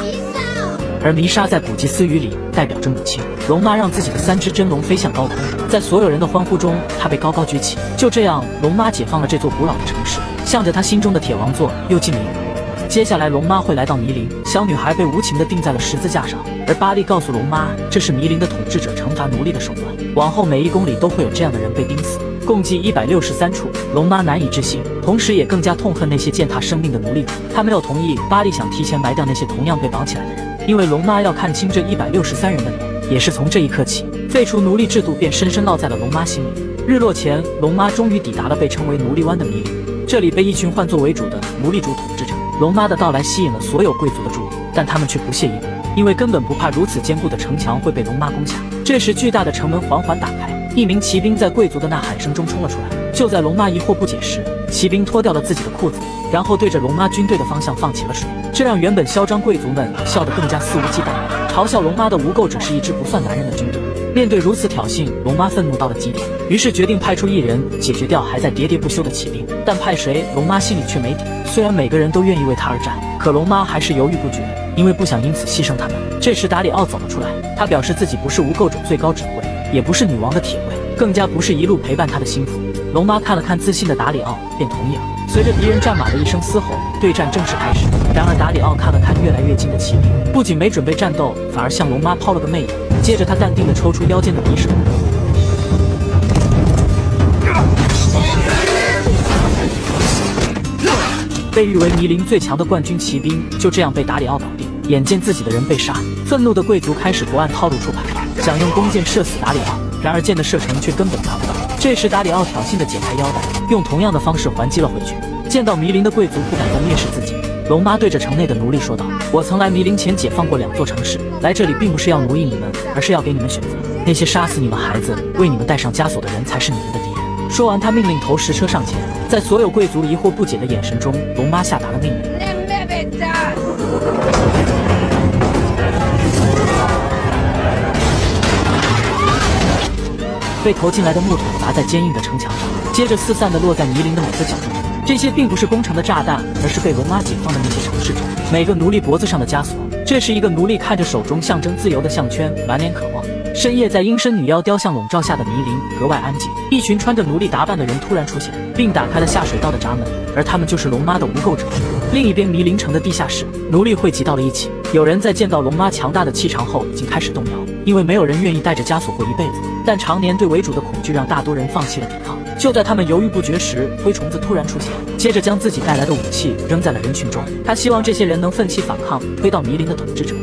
而弥沙在古吉斯语里代表着母亲。龙妈让自己的3只真龙飞向高空，在所有人的欢呼中，它被高高举起。就这样，龙妈解放了这座古老的城市，向着她心中的铁王座又进了一步。接下来，龙妈会来到迷陵，小女孩被无情地钉在了十字架上，而巴利告诉龙妈，这是迷陵的统治者惩罚奴隶的手段，往后每1公里都会有这样的人被钉死，共计163处。龙妈难以置信，同时也更加痛恨那些践踏生命的奴隶主。她没有同意巴利想提前埋掉那些同样被绑起来的人，因为龙妈要看清这163人的脸。也是从这一刻起，废除奴隶制度便深深烙在了龙妈心里。日落前，龙妈终于抵达了被称为奴隶湾的迷陵，这里被一群换作为主的奴隶主统治着。龙妈的到来吸引了所有贵族的注意，但他们却不屑一顾，因为根本不怕如此坚固的城墙会被龙妈攻下。这时，巨大的城门缓缓打开，一名骑兵在贵族的呐喊声中冲了出来。就在龙妈疑惑不解时，骑兵脱掉了自己的裤子，然后对着龙妈军队的方向放起了水，这让原本嚣张贵族们笑得更加肆无忌惮，嘲笑龙妈的无垢者是一支不算男人的军队。面对如此挑衅，龙妈愤怒到了极点，于是决定派出1人解决掉还在喋喋不休的骑兵。但派谁，龙妈心里却没底。虽然每个人都愿意为他而战，可龙妈还是犹豫不决，因为不想因此牺牲他们。这时达里奥走了出来，他表示自己不是无垢者最高指挥，也不是女王的铁卫，更加不是一路陪伴他的心腹。龙妈看了看自信的达里奥，便同意了。随着敌人战马的一声嘶吼，对战正式开始。然而达里奥看了看越来越近的骑兵，不仅没准备战斗，反而向龙妈抛了个媚眼。接着他淡定地抽出腰间的匕首，被誉为迷林最强的冠军骑兵就这样被达里奥搞定。眼见自己的人被杀，愤怒的贵族开始不按套路出牌，想用弓箭射死达里奥，然而箭的射程却根本达不到。这时达里奥挑衅的解开腰带，用同样的方式还击了回去。见到迷林的贵族不敢再蔑视自己，龙妈对着城内的奴隶说道：“我曾来迷林前解放过2座城市，来这里并不是要奴役你们，而是要给你们选择。那些杀死你们孩子、为你们戴上枷锁的人才是你们的敌人。”说完，他命令投石车上前。在所有贵族疑惑不解的眼神中，龙妈下达了命令。被投进来的木头砸在坚硬的城墙上，接着四散地落在迷林的每个角落。这些并不是攻城的炸弹，而是被龙妈解放的那些城市中每个奴隶脖子上的枷锁。这是一个奴隶看着手中象征自由的项圈，满脸渴望。深夜，在阴森女妖雕像笼罩下的迷林格外安静。一群穿着奴隶打扮的人突然出现，并打开了下水道的闸门，而他们就是龙妈的无垢者。另一边，迷林城的地下室，奴隶汇集到了一起。有人在见到龙妈强大的气场后，已经开始动摇，因为没有人愿意带着枷锁过一辈子。但常年对为主的恐惧让大多人放弃了抵抗。就在他们犹豫不决时，灰虫子突然出现，接着将自己带来的武器扔在了人群中。他希望这些人能奋起反抗，推倒迷林的统治者。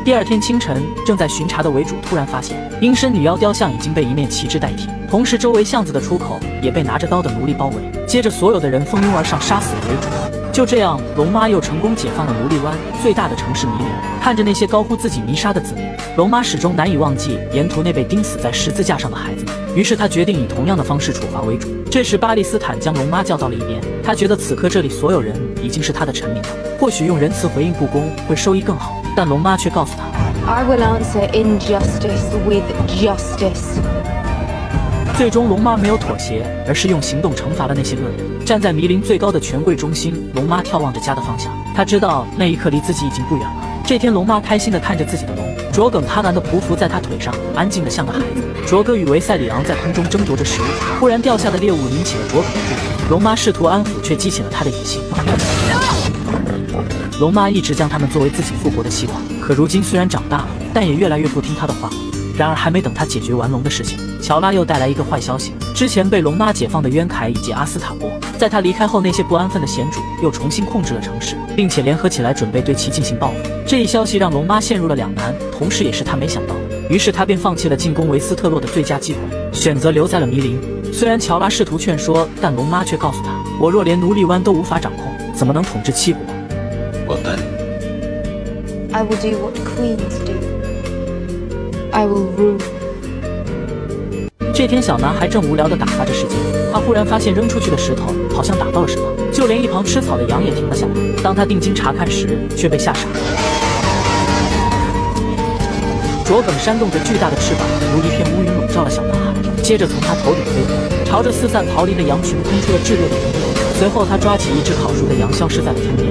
第二天清晨，正在巡查的为主突然发现，阴森女妖雕像已经被一面旗帜代替，同时周围巷子的出口也被拿着刀的奴隶包围。接着，所有的人蜂拥而上，杀死了为主。就这样，龙妈又成功解放了奴隶湾最大的城市迷林。看着那些高呼自己迷杀的子民，龙妈始终难以忘记沿途那被钉死在十字架上的孩子们。于是她决定以同样的方式处罚为主。这时，巴利斯坦将龙妈叫到了一边，他觉得此刻这里所有人已经是他的臣民了，或许用仁慈回应不公会收益更好。但龙妈却告诉他 I will answer injustice with justice。最终，龙妈没有妥协，而是用行动惩罚了那些恶人。站在迷林最高的权贵中心，龙妈眺望着家的方向，她知道那一刻离自己已经不远了。这天，龙妈开心地看着自己的龙，卓耿贪婪地匍匐在她腿上，安静得像个孩子。卓哥与维塞里昂在空中争夺着食物，忽然掉下的猎物引起了卓耿的注意。龙妈试图安抚，却激起了他的野心。龙妈一直将他们作为自己复活的希望，可如今虽然长大了，但也越来越不听她的话。然而还没等他解决完龙的事情，乔拉又带来一个坏消息：之前被龙妈解放的渊凯以及阿斯塔波，在他离开后，那些不安分的贤主又重新控制了城市，并且联合起来准备对其进行报复。这一消息让龙妈陷入了两难，同时也是他没想到的。于是他便放弃了进攻维斯特洛的最佳机会，选择留在了迷林。虽然乔拉试图劝说，但龙妈却告诉他：我若连奴隶湾都无法掌控，怎么能统治七国？ What then? I will do what queens do. I will rule. 这天，小男孩正无聊地打发着时间，他忽然发现扔出去的石头好像打到了什么，就连一旁吃草的羊也停了下来。当他定睛查看时，却被吓傻了。卓耿扇动着巨大的翅膀，如一片乌云笼罩了小男孩，接着从他头顶飞过，朝着四散逃离的羊群喷出了炽热的熔流。随后，他抓起一只烤熟的羊，消失在了天边。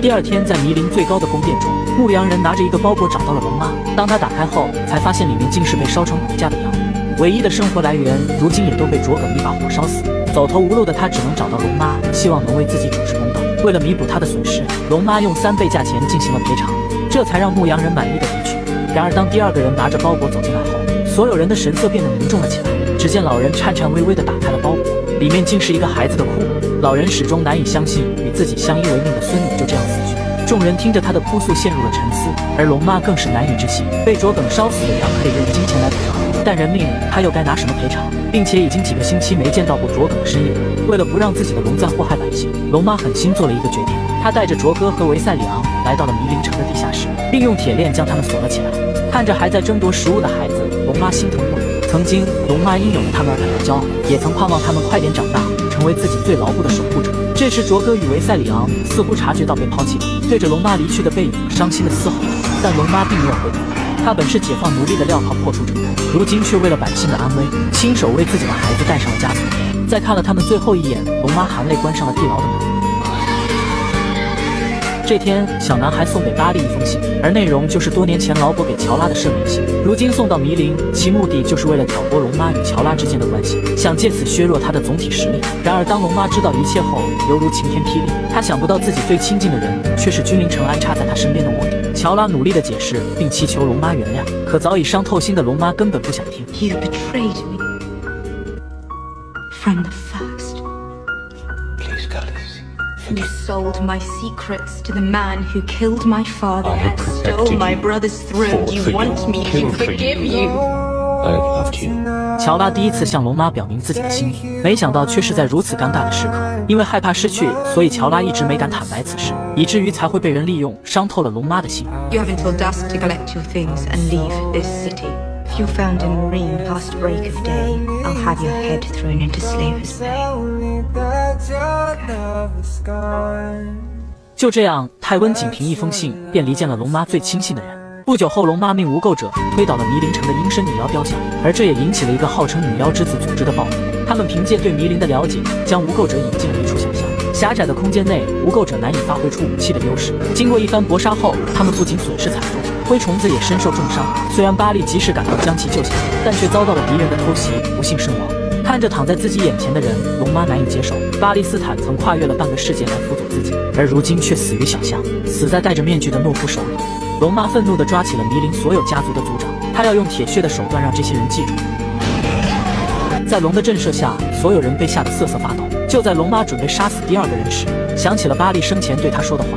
第二天，在迷林最高的宫殿中，牧羊人拿着一个包裹找到了龙妈。当他打开后，才发现里面竟是被烧成骨架的羊。唯一的生活来源，如今也都被卓耿一把火烧死。走投无路的他只能找到龙妈，希望能为自己主持公道。为了弥补他的损失，龙妈用3倍价钱进行了赔偿，这才让牧羊人满意的离去。然而，当第二个人拿着包裹走进来后，所有人的神色变得凝重了起来。只见老人颤颤巍巍地打开了包裹，里面竟是一个孩子的哭骨。老人始终难以相信与自己相依为命的孙女就这样死去。众人听着他的哭诉陷入了沉思，而龙妈更是难以置信，被卓耿烧死的羊可以用金钱来补偿，但人命他又该拿什么赔偿？并且已经几个星期没见到过卓耿的身影。为了不让自己的龙再祸害百姓，龙妈狠心做了一个决定，她带着卓哥和维塞里昂来到了迷林城的地下室，并用铁链将他们锁了起来。看着还在争夺食物的孩子，龙妈心疼不已。曾经，龙妈因有了他们而感到骄傲，也曾盼望他们快点长大，成为自己最牢固的守护者。这时，卓哥与维塞里昂似乎察觉到被抛弃了，对着龙妈离去的背影伤心的嘶吼，但龙妈并没有回头。他本是解放奴隶的镣铐破除者，如今却为了百姓的安危，亲手为自己的孩子戴上了枷锁。在看了他们最后一眼，龙妈含泪关上了地牢的门。这天，小男孩送给巴利一封信，而内容就是多年前劳勃给乔拉的赦免信。如今送到迷林，其目的就是为了挑拨龙妈与乔拉之间的关系，想借此削弱他的总体实力。然而，当龙妈知道一切后，犹如晴天霹雳。她想不到自己最亲近的人，却是君临城安插在她身边的卧底。乔拉努力地解释，并祈求龙妈原谅，可早已伤透心的龙妈根本不想听。 You betrayed me from the first. You sold my secrets to the man who killed my father and stole my brother's throne. You want me to forgive you? I loved you. 乔拉第一次向龙妈表明自己的心意，没想到却是在如此尴尬的时刻。因为害怕失去，所以乔拉一直没敢坦白此事，以至于才会被人利用，伤透了龙妈的心。You have until dusk to collect your things and leave this city. If you're found in Marine past break of day, I'll have your head thrown into slaver's pay. 就这样，泰温仅凭一封信便离间了龙妈最亲信的人。不久后，龙妈命无垢者推倒了迷灵城的阴身女妖雕像，而这也引起了一个号称女妖之子组织的暴动。他们凭借对迷灵的了解，将无垢者引进了一处小巷。狭窄的空间内，无垢者难以发挥出武器的优势。经过一番搏杀后，他们不仅损失惨重，灰虫子也身受重伤。虽然巴利及时赶到将其救下，但却遭到了敌人的偷袭，不幸身亡。看着躺在自己眼前的人，龙妈难以接受。巴利斯坦曾跨越了半个世界来辅佐自己，而如今却死于小巷，死在戴着面具的懦夫手里。龙妈愤怒地抓起了迷灵所有家族的族长，她要用铁血的手段让这些人记住。在龙的震慑下，所有人被吓得瑟瑟发抖。就在龙妈准备杀死第二个人时，想起了巴利生前对他说的话：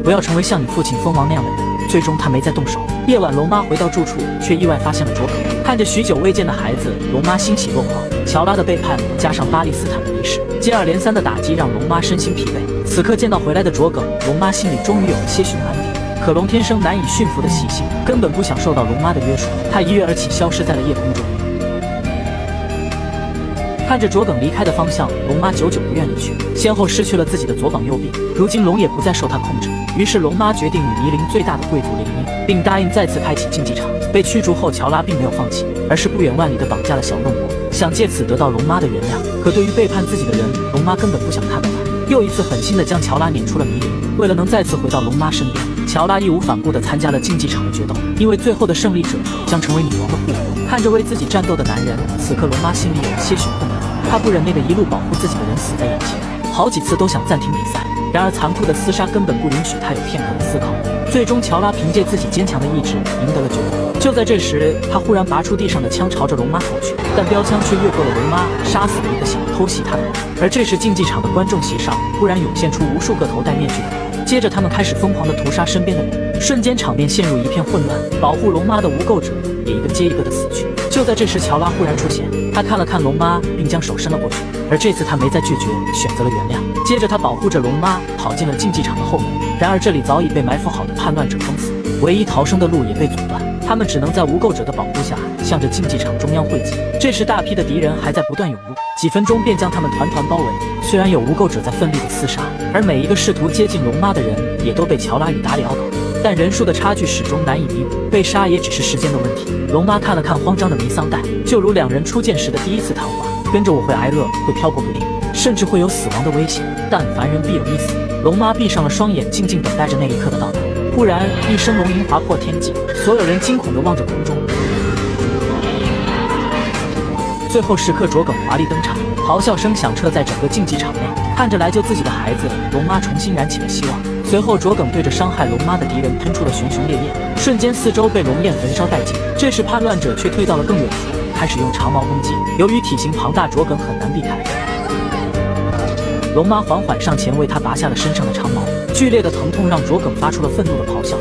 不要成为像你父亲蜂王那样的人。最终他没再动手。夜晚，龙妈回到住处，却意外发现了卓可。看着许久未见的孩子，龙妈欣喜若狂。乔拉的背叛加上巴利斯坦的离世，接二连三的打击让龙妈身心疲惫。此刻见到回来的卓耿，龙妈心里终于有了些许的安定。可龙天生难以驯服的习性，根本不想受到龙妈的约束，他一跃而起，消失在了夜空中。看着卓耿离开的方向，龙妈久久不愿离去，先后失去了自己的左膀右臂，如今龙也不再受她控制。于是龙妈决定与迷灵最大的贵族联姻，并答应再次开启竞技场。被驱逐后，乔拉并没有放弃，而是不远万里地绑架了小恶魔，想借此得到龙妈的原谅。可对于背叛自己的人，龙妈根本不想看到他，又一次狠心地将乔拉撵出了迷灵。为了能再次回到龙妈身边，乔拉义无反顾地参加了竞技场的决斗，因为最后的胜利者将成为女王的护卫。看着为自己战斗的男人，此刻龙妈心里有了些许困难。她不忍那个一路保护自己的人死在眼前，好几次都想暂停比赛，然而残酷的厮杀根本不允许她有片刻的思考。最终，乔拉凭借自己坚强的意志赢得了决斗。就在这时，他忽然拔出地上的枪，朝着龙妈投去，但标枪却越过了龙妈，杀死了一个想偷袭他的人。而这时，竞技场的观众席上忽然涌现出无数个头戴面具的人，接着他们开始疯狂地屠杀身边的人，瞬间场面陷入一片混乱。保护龙妈的无垢者也一个接一个的死去。就在这时，乔拉忽然出现，他看了看龙妈，并将手伸了过去，而这次他没再拒绝，选择了原谅。接着他保护着龙妈跑进了竞技场的后门，然而这里早已被埋伏好的叛乱者封死，唯一逃生的路也被阻断，他们只能在无垢者的保护下向着竞技场中央汇集。这时大批的敌人还在不断涌入，几分钟便将他们团团包围。虽然有无垢者在奋力的厮杀，而每一个试图接近龙妈的人也都被乔拉与达里奥搞定，但人数的差距始终难以弥补，被杀也只是时间的问题。龙妈看了看慌张的弥桑代，就如两人初见时的第一次谈话，跟着我会挨饿，会漂泊不定，甚至会有死亡的危险，但凡人必有一死。龙妈闭上了双眼，静静等待着那一刻的到来。忽然，一声龙吟划破天际，所有人惊恐地望着空中。最后时刻，卓耿华丽登场，咆哮声响彻在整个竞技场内。看着来救自己的孩子，龙妈重新燃起了希望。随后，卓耿对着伤害龙妈的敌人喷出了熊熊烈焰，瞬间四周被龙焰焚烧殆尽。这时，叛乱者却退到了更远处，开始用长矛攻击。由于体型庞大，卓耿很难避开。龙妈缓缓上前，为他拔下了身上的长矛。剧烈的疼痛让卓耿发出了愤怒的咆哮。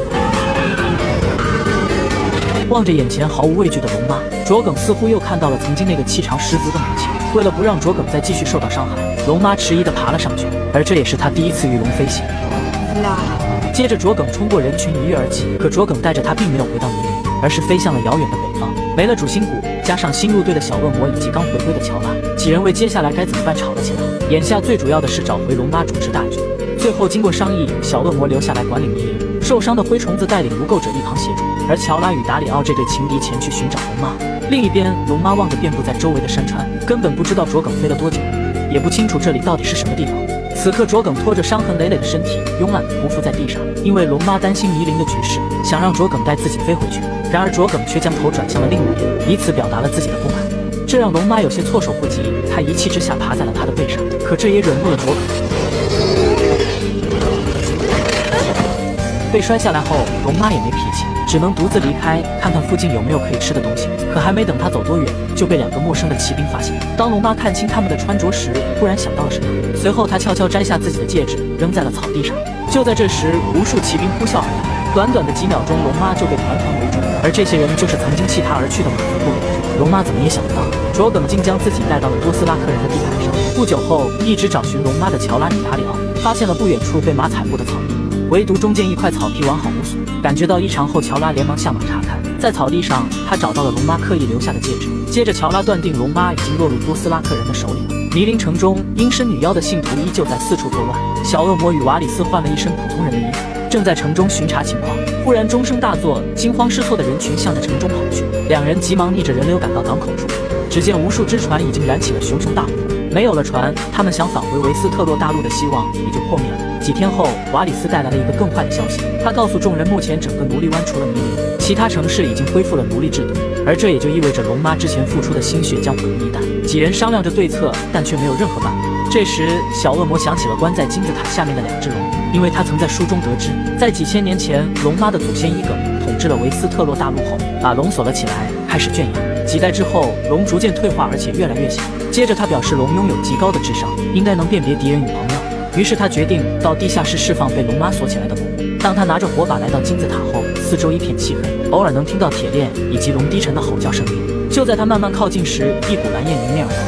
望着眼前毫无畏惧的龙妈，卓耿似乎又看到了曾经那个气场十足的母亲。为了不让卓耿再继续受到伤害，龙妈迟疑地爬了上去，而这也是他第一次与龙飞行。接着，卓耿冲过人群，一跃而起。可卓耿带着他并没有回到迷林，而是飞向了遥远的北方。没了主心骨，加上新入队的小恶魔以及刚回归的乔拉，几人为接下来该怎么办吵了起来。眼下最主要的是找回龙妈，主持大局。最后经过商议，小恶魔留下来管理迷林，受伤的灰虫子带领无垢者一旁协助，而乔拉与达里奥这对情敌前去寻找龙妈。另一边，龙妈望着遍布在周围的山川，根本不知道卓耿飞了多久，也不清楚这里到底是什么地方。此刻，卓耿拖着伤痕累累的身体，慵懒地匍匐在地上。因为龙妈担心迷林的局势，想让卓耿带自己飞回去，然而卓耿却将头转向了另一边，以此表达了自己的不满。这让龙妈有些措手不及，她一气之下爬在了他的背上，可这也惹怒了卓耿。被摔下来后，龙妈也没脾气，只能独自离开，看看附近有没有可以吃的东西。可还没等他走多远，就被2个陌生的骑兵发现。当龙妈看清他们的穿着时，忽然想到了什么，随后他悄悄摘下自己的戒指，扔在了草地上。就在这时，无数骑兵呼啸而来，短短的几秒钟，龙妈就被团团围住。而这些人就是曾经弃他而去的马族部落。龙妈怎么也想不到，卓耿竟将自己带到了多斯拉克人的地盘上。不久后，一直找寻龙妈的乔拉里达里奥发现了不远处被马踩过的草地，唯独中间一块草皮完好无损。感觉到异常后，乔拉连忙下马查看，在草地上，他找到了龙妈刻意留下的戒指。接着，乔拉断定龙妈已经落入多斯拉克人的手里了。迷林城中，阴身女妖的信徒依旧在四处作乱。小恶魔与瓦里斯换了一身普通人的衣服，正在城中巡查情况。忽然钟声大作，惊慌失措的人群向着城中跑去。2人急忙逆着人流赶到港口处，只见无数只船已经燃起了熊熊大火。没有了船，他们想返回维斯特洛大陆的希望也就破灭了。几天后，瓦里斯带来了一个更坏的消息，他告诉众人，目前整个奴隶湾除了迷林，其他城市已经恢复了奴隶制度，而这也就意味着龙妈之前付出的心血将毁于一旦。几人商量着对策，但却没有任何办法。这时，小恶魔想起了关在金字塔下面的2只龙，因为他曾在书中得知，在几千年前，龙妈的祖先伊耿统治了维斯特洛大陆后，把龙锁了起来，开始圈养。几代之后，龙逐渐退化，而且越来越小。接着，他表示龙拥有极高的智商，应该能辨别敌人与朋友。于是他决定到地下室释放被龙妈锁起来的龙。当他拿着火把来到金字塔后，四周一片漆黑，偶尔能听到铁链以及龙低沉的吼叫声音。就在他慢慢靠近时，一股蓝焰迎面而来。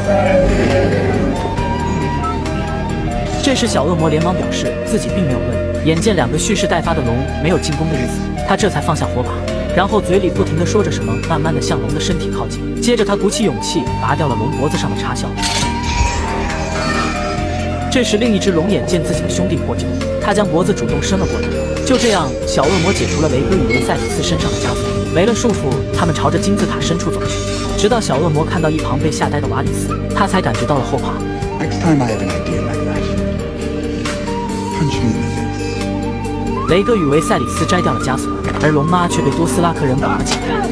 这时，小恶魔连忙表示自己并没有恶意。眼见2个蓄势待发的龙没有进攻的意思，他这才放下火把，然后嘴里不停地说着什么，慢慢地向龙的身体靠近。接着他鼓起勇气，拔掉了龙脖子上的插销。这时，另一只龙眼见自己的兄弟获救，他将脖子主动伸了过来。就这样，小恶魔解除了雷戈与维赛里斯身上的枷锁，没了束缚，他们朝着金字塔深处走去。直到小恶魔看到一旁被吓呆的瓦里斯，他才感觉到了后怕。Next time I have an idea like that, punch me in the face. 雷戈与维赛里斯摘掉了枷锁，而龙妈却被多斯拉克人绑了起来。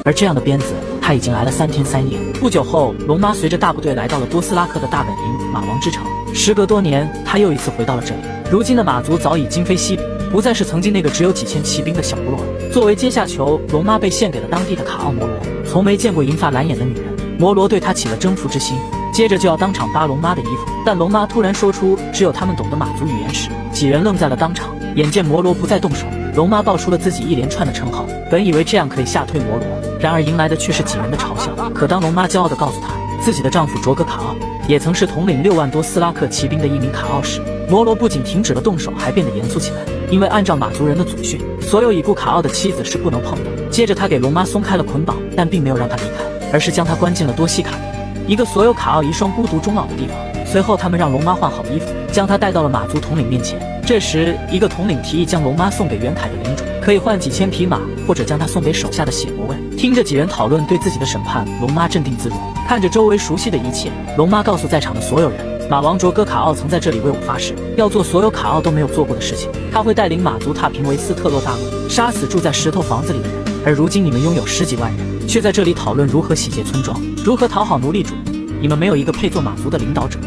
而这样的鞭子，他已经来了3天3夜。不久后，龙妈随着大部队来到了多斯拉克的大本营马王之城。时隔多年，他又一次回到了这里。如今的马族早已今非昔比，不再是曾经那个只有几千骑兵的小部落了。作为阶下囚，龙妈被献给了当地的卡奥摩罗。从没见过银发蓝眼的女人，摩罗对她起了征服之心。接着就要当场扒龙妈的衣服，但龙妈突然说出只有他们懂得马族语言时，几人愣在了当场。眼见摩罗不再动手，龙妈报出了自己一连串的称号，本以为这样可以吓退摩罗，然而迎来的却是几人的嘲笑。可当龙妈骄傲地告诉他，自己的丈夫卓格卡奥也曾是统领6万多斯拉克骑兵的一名卡奥时，摩罗不仅停止了动手，还变得严肃起来。因为按照马族人的祖训，所有已故卡奥的妻子是不能碰的。接着他给龙妈松开了捆绑，但并没有让她离开，而是将她关进了多西卡里，一个所有卡奥遗孀孤独终老的地方。随后他们让龙妈换好衣服，将她带到了马族统领面前。这时一个统领提议将龙妈送给袁凯的领主，可以换几千匹马，或者将她送给手下的血魔卫。听着几人讨论对自己的审判，龙妈镇定自如，看着周围熟悉的一切，龙妈告诉在场的所有人，马王卓戈卡奥曾在这里为我发誓，要做所有卡奥都没有做过的事情。他会带领马族踏平维斯特洛大陆，杀死住在石头房子里的人。而如今你们拥有10几万人，却在这里讨论如何洗劫村庄，如何讨好奴隶主。你们没有一个配做马族的领导者。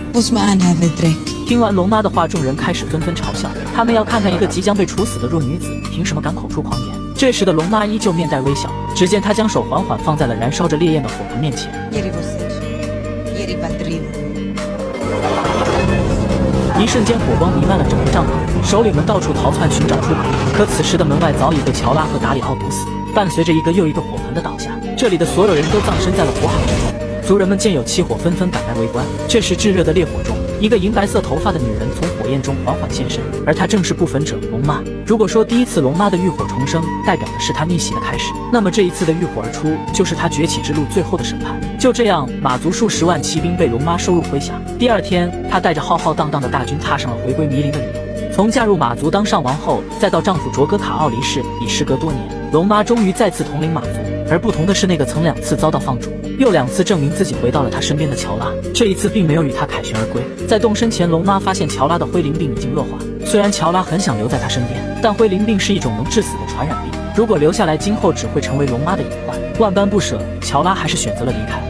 听完龙妈的话，众人开始纷纷嘲笑，他们要看看一个即将被处死的弱女子凭什么敢口出狂言。这时的龙妈依旧面带微笑，只见她将手缓缓放在了燃烧着烈焰的火盆面前。一瞬间，火光弥漫了整个帐篷，首领们到处逃窜寻找出口。可此时的门外早已被乔拉和达里奥毒死，伴随着一个又一个火盆的倒下，这里的所有人都葬身在了火海之中。族人们见有起火，纷纷赶来围观。这时炙热的烈火中，一个银白色头发的女人从火焰中缓缓现身，而她正是不焚者龙妈。如果说第一次龙妈的浴火重生代表的是她逆袭的开始，那么这一次的浴火而出就是她崛起之路最后的审判。就这样，马族数10万骑兵被龙妈收入麾下。第2天，她带着浩浩荡荡的大军踏上了回归迷林的旅途。从嫁入马族当上王后，再到丈夫卓戈卡奥离世，已时隔多年，龙妈终于再次统领马族。而不同的是，那个曾2次遭到放逐，又2次证明自己回到了他身边的乔拉，这一次并没有与他凯旋而归。在动身前，龙妈发现乔拉的灰鳞病已经恶化。虽然乔拉很想留在他身边，但灰鳞病是一种能致死的传染病，如果留下来，今后只会成为龙妈的隐患。万般不舍，乔拉还是选择了离开。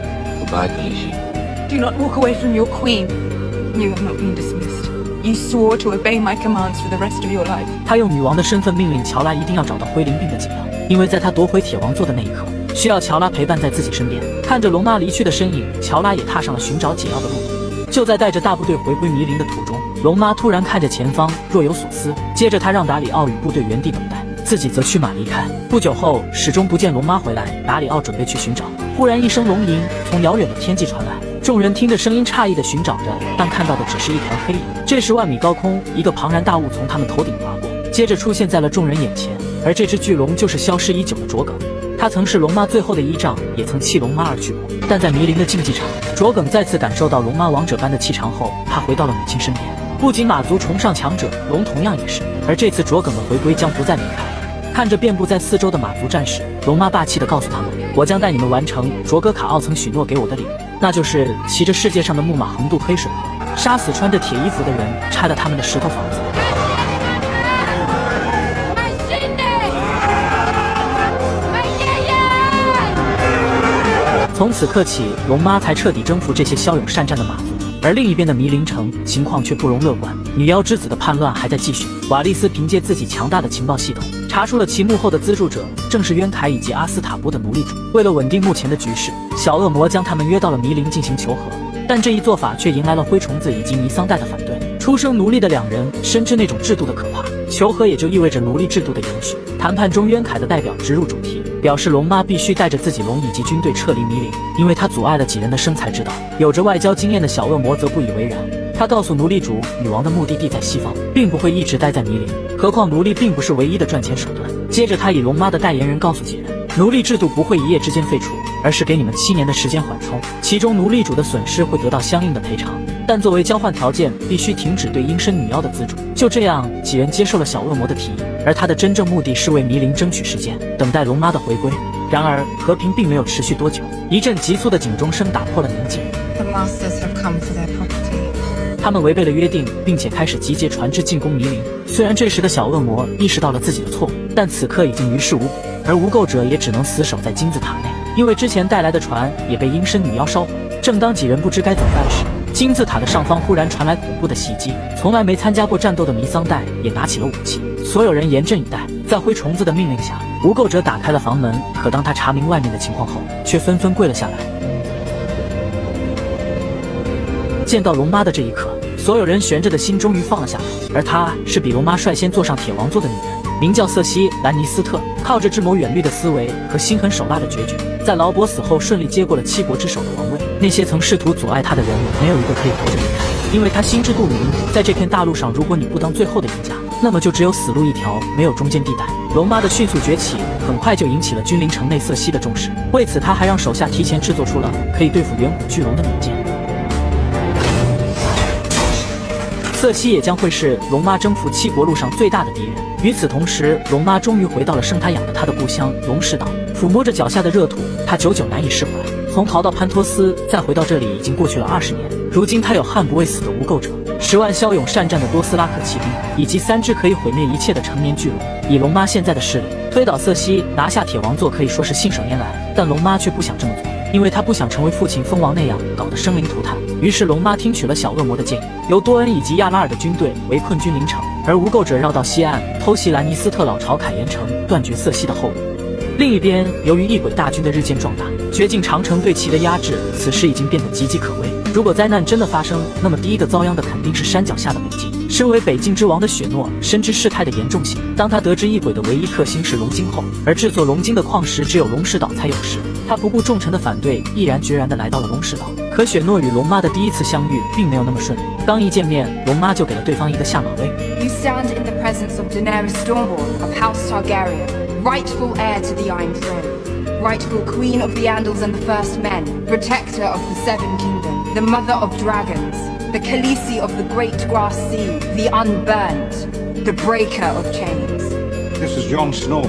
Goodbye, Khaleesi. Do not walk away from your queen. You have not been dismissed. You swore to obey my commands for the rest of your life. 他用女王的身份命令乔拉一定要找到灰鳞病的解药，因为在他夺回铁王座的那一刻，需要乔拉陪伴在自己身边。看着龙妈离去的身影，乔拉也踏上了寻找解药的路途。就在带着大部队回归迷林的途中，龙妈突然看着前方，若有所思。接着她让达里奥与部队原地等待，自己则驱马离开。不久后，始终不见龙妈回来，达里奥准备去寻找。忽然一声龙吟从遥远的天际传来，众人听着声音诧异地寻找着，但看到的只是一团黑影。这时万米高空，一个庞然大物从他们头顶划过，接着出现在了众人眼前。而这只巨龙就是消失已久的卓耿，他曾是龙妈最后的依仗，也曾弃龙妈而去过。但在迷林的竞技场，卓耿再次感受到龙妈王者般的气场后，他回到了母亲身边。不仅马族崇尚强者，龙同样也是。而这次卓耿的回归将不再离开。看着遍布在四周的马族战士，龙妈霸气地告诉他们：“我将带你们完成卓格卡奥曾许诺给我的礼物，那就是骑着世界上的木马横渡黑水河，杀死穿着铁衣服的人，拆了他们的石头房子。”从此刻起，龙妈才彻底征服这些骁勇善战的马族。而另一边的迷林城情况却不容乐观，女妖之子的叛乱还在继续。瓦利斯凭借自己强大的情报系统，查出了其幕后的资助者正是渊凯以及阿斯塔波的奴隶主。为了稳定目前的局势，小恶魔将他们约到了迷林进行求和，但这一做法却迎来了灰虫子以及尼桑代的反对。出生奴隶的两人深知那种制度的可怕，求和也就意味着奴隶制度的延续。谈判中，渊凯的代表直入主题，表示龙妈必须带着自己龙以及军队撤离迷林，因为他阻碍了几人的生财之道。有着外交经验的小恶魔则不以为然，他告诉奴隶主，女王的目的地在西方，并不会一直待在迷林，何况奴隶并不是唯一的赚钱手段。接着他以龙妈的代言人告诉几人，奴隶制度不会一夜之间废除，而是给你们7年的时间缓冲，其中奴隶主的损失会得到相应的赔偿，但作为交换条件，必须停止对阴身女妖的资助。就这样，几人接受了小恶魔的提议，而他的真正目的是为迷林争取时间，等待龙妈的回归。然而，和平并没有持续多久，一阵急促的警钟声打破了宁静。The masters have come for their property. 他们违背了约定，并且开始集结船只进攻迷林。虽然这时的小恶魔意识到了自己的错误，但此刻已经于事无补，而无垢者也只能死守在金字塔内，因为之前带来的船也被阴身女妖烧毁。正当几人不知该怎么办时，金字塔的上方忽然传来恐怖的袭击。从来没参加过战斗的弥桑代也拿起了武器，所有人严阵以待。在灰虫子的命令下，无垢者打开了房门，可当他查明外面的情况后，却纷纷跪了下来。见到龙妈的这一刻，所有人悬着的心终于放了下来。而她是比龙妈率先坐上铁王座的女人，名叫瑟西·兰尼斯特。靠着智谋远虑的思维和心狠手辣的决绝，在劳勃死后顺利接过了7国之首的王位。那些曾试图阻碍她的人，没有一个可以活着离开，因为她心知肚明，在这片大陆上，如果你不当最后的赢家，那么就只有死路一条，没有中间地带。龙妈的迅速崛起很快就引起了君临城内瑟西的重视，为此他还让手下提前制作出了可以对付远古巨龙的弩箭。瑟西也将会是龙妈征服7国路上最大的敌人。与此同时，龙妈终于回到了生她养的她的故乡龙石岛，抚摸着脚下的热土，她久久难以释怀。从逃到潘托斯，再回到这里，已经过去了20年。如今她有悍不畏死的无垢者，10万骁勇善战的多斯拉克骑兵，以及3只可以毁灭一切的成年巨龙。以龙妈现在的势力，推倒瑟西，拿下铁王座可以说是信手拈来。但龙妈却不想这么做，因为她不想成为父亲蜂王那样搞得生灵涂炭。于是龙妈听取了小恶魔的建议，由多恩以及亚拉尔的军队围困君临城，而无垢者绕到西岸偷袭兰尼斯特老巢凯岩城，断绝瑟西的后路。另一边，由于异鬼大军的日渐壮大，绝境长城对其的压制此时已经变得岌岌可危。如果灾难真的发生，那么第一个遭殃的肯定是山脚下的北境。身为北境之王的雪诺深知事态的严重性，当他得知异鬼的唯一克星是龙晶后，而制作龙晶的矿石只有龙石岛才有时，他不顾众臣的反对，毅然决然地来到了龙石岛。可雪诺与龙妈的第一次相遇并没有那么顺利，刚一见面，龙妈就给了对方一个下马威。You stand in the presence of Daenerys Stormborn of House Targaryen, rightful heir to the Iron Throne, rightful queen of the Andals and the First Men, protector of the Seven Kingdoms, the mother of dragons, the Khaleesi of the Great Grass Sea, the Unburnt, the breaker of chains. This is Jon Snow.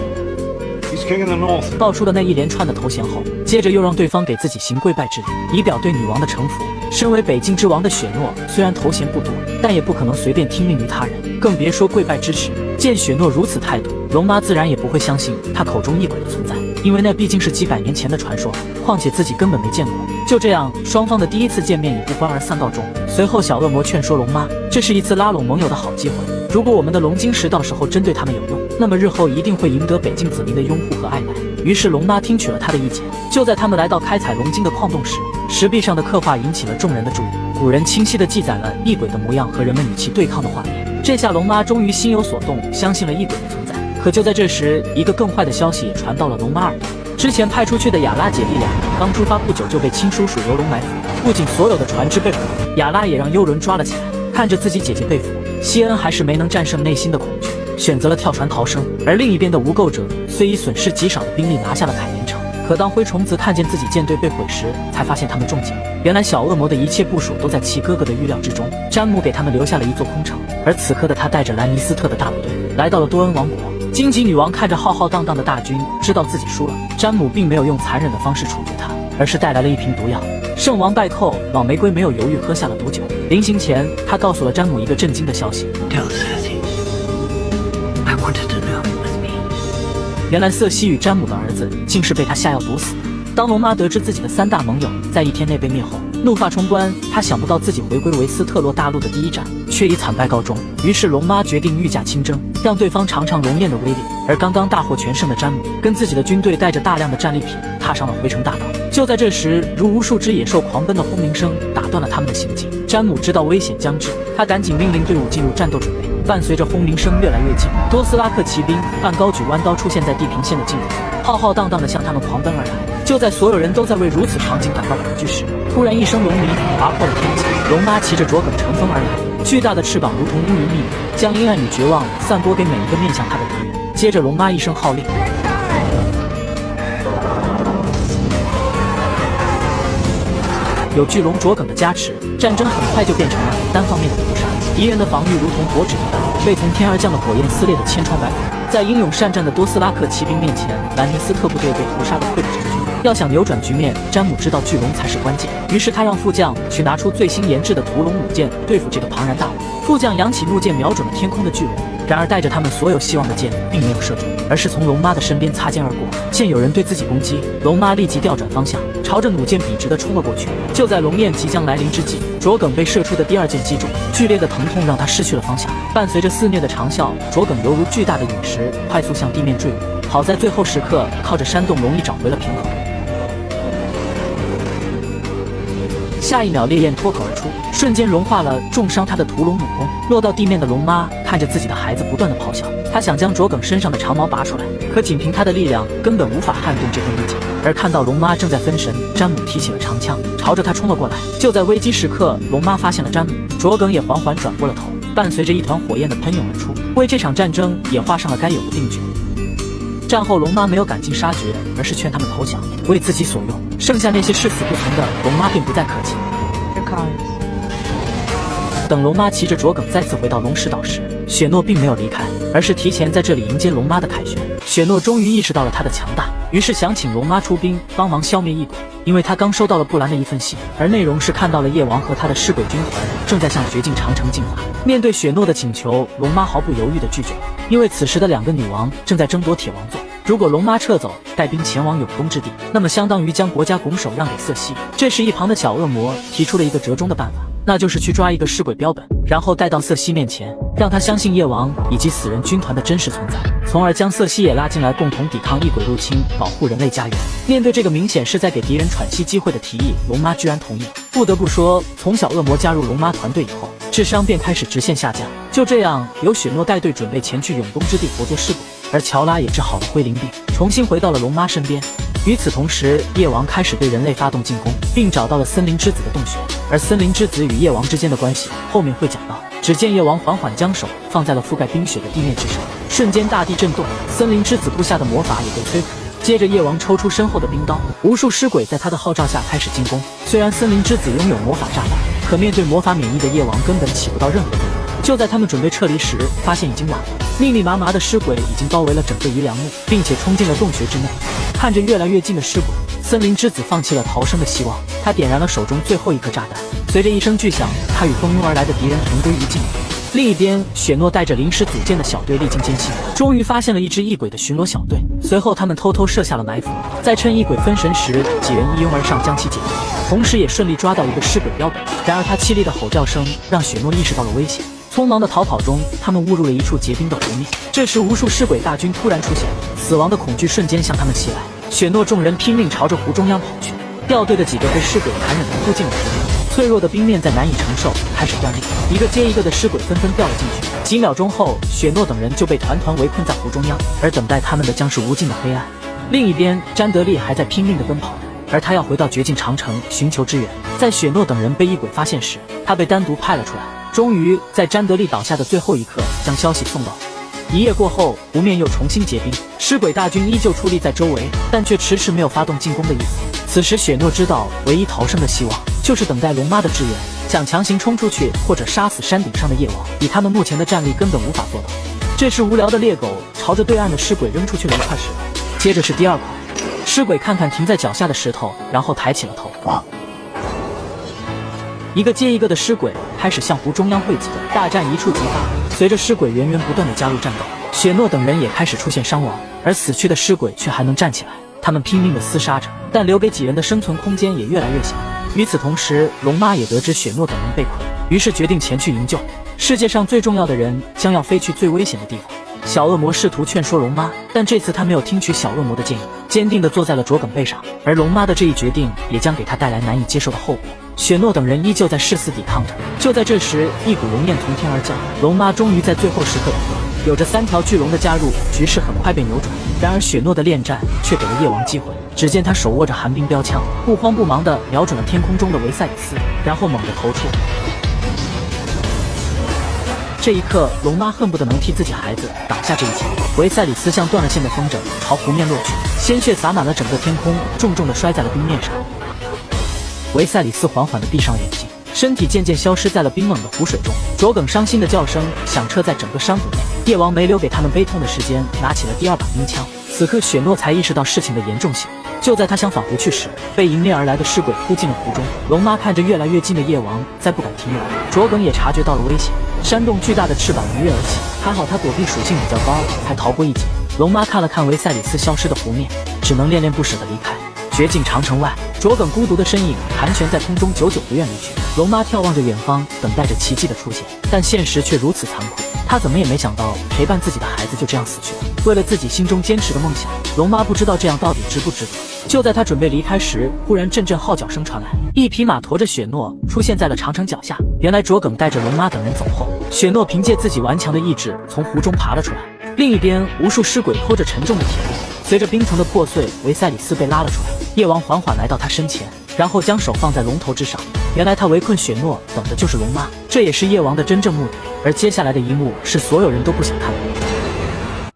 He's king in the north. 爆出了那一连串的头衔后，接着又让对方给自己行跪拜之礼，以表对女王的臣服。身为北境之王的雪诺，虽然头衔不多，但也不可能随便听命于他人，更别说跪拜支持。见雪诺如此态度，龙妈自然也不会相信他口中异鬼的存在，因为那毕竟是几百年前的传说，况且自己根本没见过。就这样，双方的第一次见面以不欢而散告终。随后，小恶魔劝说龙妈，这是一次拉拢盟友的好机会，如果我们的龙晶石到时候针对他们有用，那么日后一定会赢得北境子民的拥护和爱戴。于是龙妈听取了他的意见。就在他们来到开采龙晶的矿洞时，石壁上的刻画引起了众人的注意。古人清晰地记载了异鬼的模样和人们与其对抗的画面。这下龙妈终于心有所动，相信了异鬼的存在。可就在这时，一个更坏的消息也传到了龙妈耳朵。之前派出去的雅拉姐弟俩刚出发不久就被亲叔叔游轮埋伏，不仅所有的船只被毁，雅拉也让游轮抓了起来。看着自己姐姐被俘，西恩还是没能战胜内心的恐惧，选择了跳船逃生。而另一边的无垢者虽以损失极少的兵力拿下了凯岩城，可当灰虫子看见自己舰队被毁时，才发现他们中计了。原来小恶魔的一切部署都在其哥哥的预料之中。詹姆给他们留下了一座空城，而此刻的他带着兰尼斯特的大部队来到了多恩王国。荆棘女王看着浩浩荡荡的大军，知道自己输了。詹姆并没有用残忍的方式处决他，而是带来了一瓶毒药。圣王败寇，老玫瑰没有犹豫喝下了毒酒。临行前，他告诉了詹姆一个震惊的消息 Tell Cersei, I wanted to know it was me. 原来瑟西与詹姆的儿子竟是被他下药毒死的。当龙妈得知自己的3大盟友在1天内被灭后，怒发冲冠。他想不到自己回归维斯特洛大陆的第一战却以惨败告终。于是龙妈决定御驾亲征，让对方尝尝龙焰的威力。而刚刚大获全胜的詹姆跟自己的军队带着大量的战利品踏上了回城大道。就在这时，如无数只野兽狂奔的轰鸣声打断了他们的行进。詹姆知道危险将至，他赶紧命令队伍进入战斗准备。伴随着轰鸣声越来越近，多斯拉克骑兵按高举弯刀出现在地平线的尽头，浩浩荡荡地向他们狂奔而来。就在所有人都在为如此场景感到恐惧时，突然一声龙鸣划破了天际，龙妈骑着卓梗乘风而来，巨大的翅膀如同乌云密布，将阴暗与绝望散播给每一个面向他的敌人。接着龙妈一声号令，有巨龙卓梗的加持，战争很快就变成了单方面的屠杀。敌人的防御如同火纸一般，被从天而降的火焰撕裂得千疮百孔。在英勇善战的多斯拉克骑兵面前，兰尼斯特部队被屠杀得溃不成军。要想扭转局面，詹姆知道巨龙才是关键，于是他让副将去拿出最新研制的屠龙弩箭对付这个庞然大物。副将扬起弩箭瞄准了天空的巨人，然而带着他们所有希望的箭并没有射中，而是从龙妈的身边擦肩而过。见有人对自己攻击，龙妈立即调转方向，朝着弩箭笔直地冲了过去。就在龙焰即将来临之际，卓梗被射出的第2箭击中，剧烈的疼痛让他失去了方向。伴随着肆虐的长啸，卓梗犹如巨大的陨石，快速向地面坠落。好在最后时刻靠着山洞容易找回了平衡。下一秒，烈焰脱口而出，瞬间融化了重伤他的屠龙弩弓。落到地面的龙妈看着自己的孩子不断的咆哮，她想将卓梗身上的长毛拔出来，可仅凭她的力量根本无法撼动这根利剑。而看到龙妈正在分神，詹姆提起了长枪，朝着她冲了过来。就在危机时刻，龙妈发现了詹姆，卓梗也缓缓转过了头，伴随着一团火焰的喷涌而出，为这场战争也画上了该有的定局。战后，龙妈没有赶尽杀绝，而是劝他们投降，为自己所用。剩下那些誓死不从的，龙妈便不再客气。等龙妈骑着卓梗再次回到龙石岛时，雪诺并没有离开，而是提前在这里迎接龙妈的凯旋。雪诺终于意识到了她的强大，于是想请龙妈出兵帮忙消灭异鬼。因为他刚收到了布兰的一份信，而内容是看到了夜王和他的尸鬼军团正在向绝境长城进化。面对雪诺的请求，龙妈毫不犹豫地拒绝了，因为此时的2个女王正在争夺铁王座。如果龙妈撤走，带兵前往永东之地，那么相当于将国家拱手让给瑟西。这时一旁的小恶魔提出了一个折中的办法，那就是去抓一个尸鬼标本，然后带到瑟西面前，让他相信夜王以及死人军团的真实存在，从而将瑟西也拉进来，共同抵抗异鬼入侵，保护人类家园。面对这个明显是在给敌人喘息机会的提议，龙妈居然同意了。不得不说，从小恶魔加入龙妈团队以后，智商便开始直线下降。就这样，由雪诺带队准备前去永东之地活捉尸鬼，而乔拉也治好了灰灵病，重新回到了龙妈身边。与此同时，夜王开始对人类发动进攻，并找到了森林之子的洞穴。而森林之子与夜王之间的关系，后面会讲到。只见夜王缓缓将手放在了覆盖冰雪的地面之上，瞬间大地震动，森林之子布下的魔法也被摧毁。接着夜王抽出身后的冰刀，无数尸鬼在他的号召下开始进攻。虽然森林之子拥有魔法炸弹，可面对魔法免疫的夜王根本起不到任何作用。就在他们准备撤离时，发现已经晚了，密密麻麻的尸鬼已经包围了整个余梁木，并且冲进了洞穴之内。看着越来越近的尸鬼，森林之子放弃了逃生的希望，他点燃了手中最后一颗炸弹。随着一声巨响，他与蜂拥而来的敌人同归于尽。另一边，雪诺带着临时组建的小队历经艰辛，终于发现了一支异鬼的巡逻小队。随后他们偷偷设下了埋伏，在趁异鬼分神时，几人一拥而上将其解决，同时也顺利抓到一个尸鬼标本。然而他凄厉的吼叫声让雪诺意识到了危险，匆忙的逃跑中，他们误入了一处结冰的湖面。这时，无数尸鬼大军突然出现，死亡的恐惧瞬间向他们袭来。雪诺众人拼命朝着湖中央跑去。掉队的几个被尸鬼残忍地扑进了湖面，脆弱的冰面在难以承受，开始断裂，一个接一个的尸鬼纷纷掉了进去。几秒钟后，雪诺等人就被团团围困在湖中央，而等待他们的将是无尽的黑暗。另一边，詹德利还在拼命地奔跑着，而他要回到绝境长城寻求支援。在雪诺等人被异鬼发现时，他被单独派了出来。终于在詹德利倒下的最后一刻，将消息送到。一夜过后，湖面又重新结冰，尸鬼大军依旧矗立在周围，但却迟迟没有发动进攻的意思。此时，雪诺知道唯一逃生的希望就是等待龙妈的支援，想强行冲出去或者杀死山顶上的夜王，以他们目前的战力根本无法做到。这时，无聊的猎狗朝着对岸的尸鬼扔出去了一块石头，接着是第二块。尸鬼看看停在脚下的石头，然后抬起了头。一个接一个的尸鬼开始向湖中央汇集，大战一触即发。随着尸鬼源源不断的加入战斗，雪诺等人也开始出现伤亡，而死去的尸鬼却还能站起来。他们拼命的厮杀着，但留给几人的生存空间也越来越小。与此同时，龙妈也得知雪诺等人被困，于是决定前去营救。世界上最重要的人将要飞去最危险的地方。小恶魔试图劝说龙妈，但这次他没有听取小恶魔的建议，坚定地坐在了卓梗背上。而龙妈的这一决定也将给他带来难以接受的后果。雪诺等人依旧在誓死抵抗着。就在这时，一股龙焰从天而降，龙妈终于在最后时刻赶到。有着3条巨龙的加入，局势很快被扭转。然而雪诺的恋战却给了夜王机会。只见他手握着寒冰标枪，不慌不忙地瞄准了天空中的维赛里斯，然后猛地投出。这一刻，龙妈恨不得能替自己孩子挡下这一切。维赛里斯像断了线的风筝朝湖面落去，鲜血洒满了整个天空，重重地摔在了冰面上。维赛里斯缓缓地闭上眼睛，身体渐渐消失在了冰冷的湖水中。卓梗伤心的叫声响彻在整个山谷内。夜王没留给他们悲痛的时间，拿起了第2把冰枪。此刻雪诺才意识到事情的严重性。就在他想返回去时，被迎面而来的尸鬼扑进了湖中。龙妈看着越来越近的夜王，再不敢停留。卓梗也察觉到了危险，扇动巨大的翅膀一跃而起。还好他躲避属性比较高，才逃过一劫。龙妈看了看维赛里斯消失的湖面，只能恋恋不舍地离开。绝境长城外，卓梗孤独的身影盘旋在空中，久久不愿离去。龙妈眺望着远方，等待着奇迹的出现，但现实却如此残酷。她怎么也没想到，陪伴自己的孩子就这样死去了。为了自己心中坚持的梦想，龙妈不知道这样到底值不值得。就在她准备离开时，忽然阵阵号角声传来，一匹马驮着雪诺出现在了长城脚下。原来卓梗带着龙妈等人走后，雪诺凭借自己顽强的意志从湖中爬了出来。另一边，无数尸鬼拖着沉重的铁链，随着冰层的破碎，维赛里斯被拉了出来。夜王缓缓来到他身前，然后将手放在龙头之上。原来他围困雪诺等的就是龙妈，这也是夜王的真正目的。而接下来的一幕是所有人都不想看的。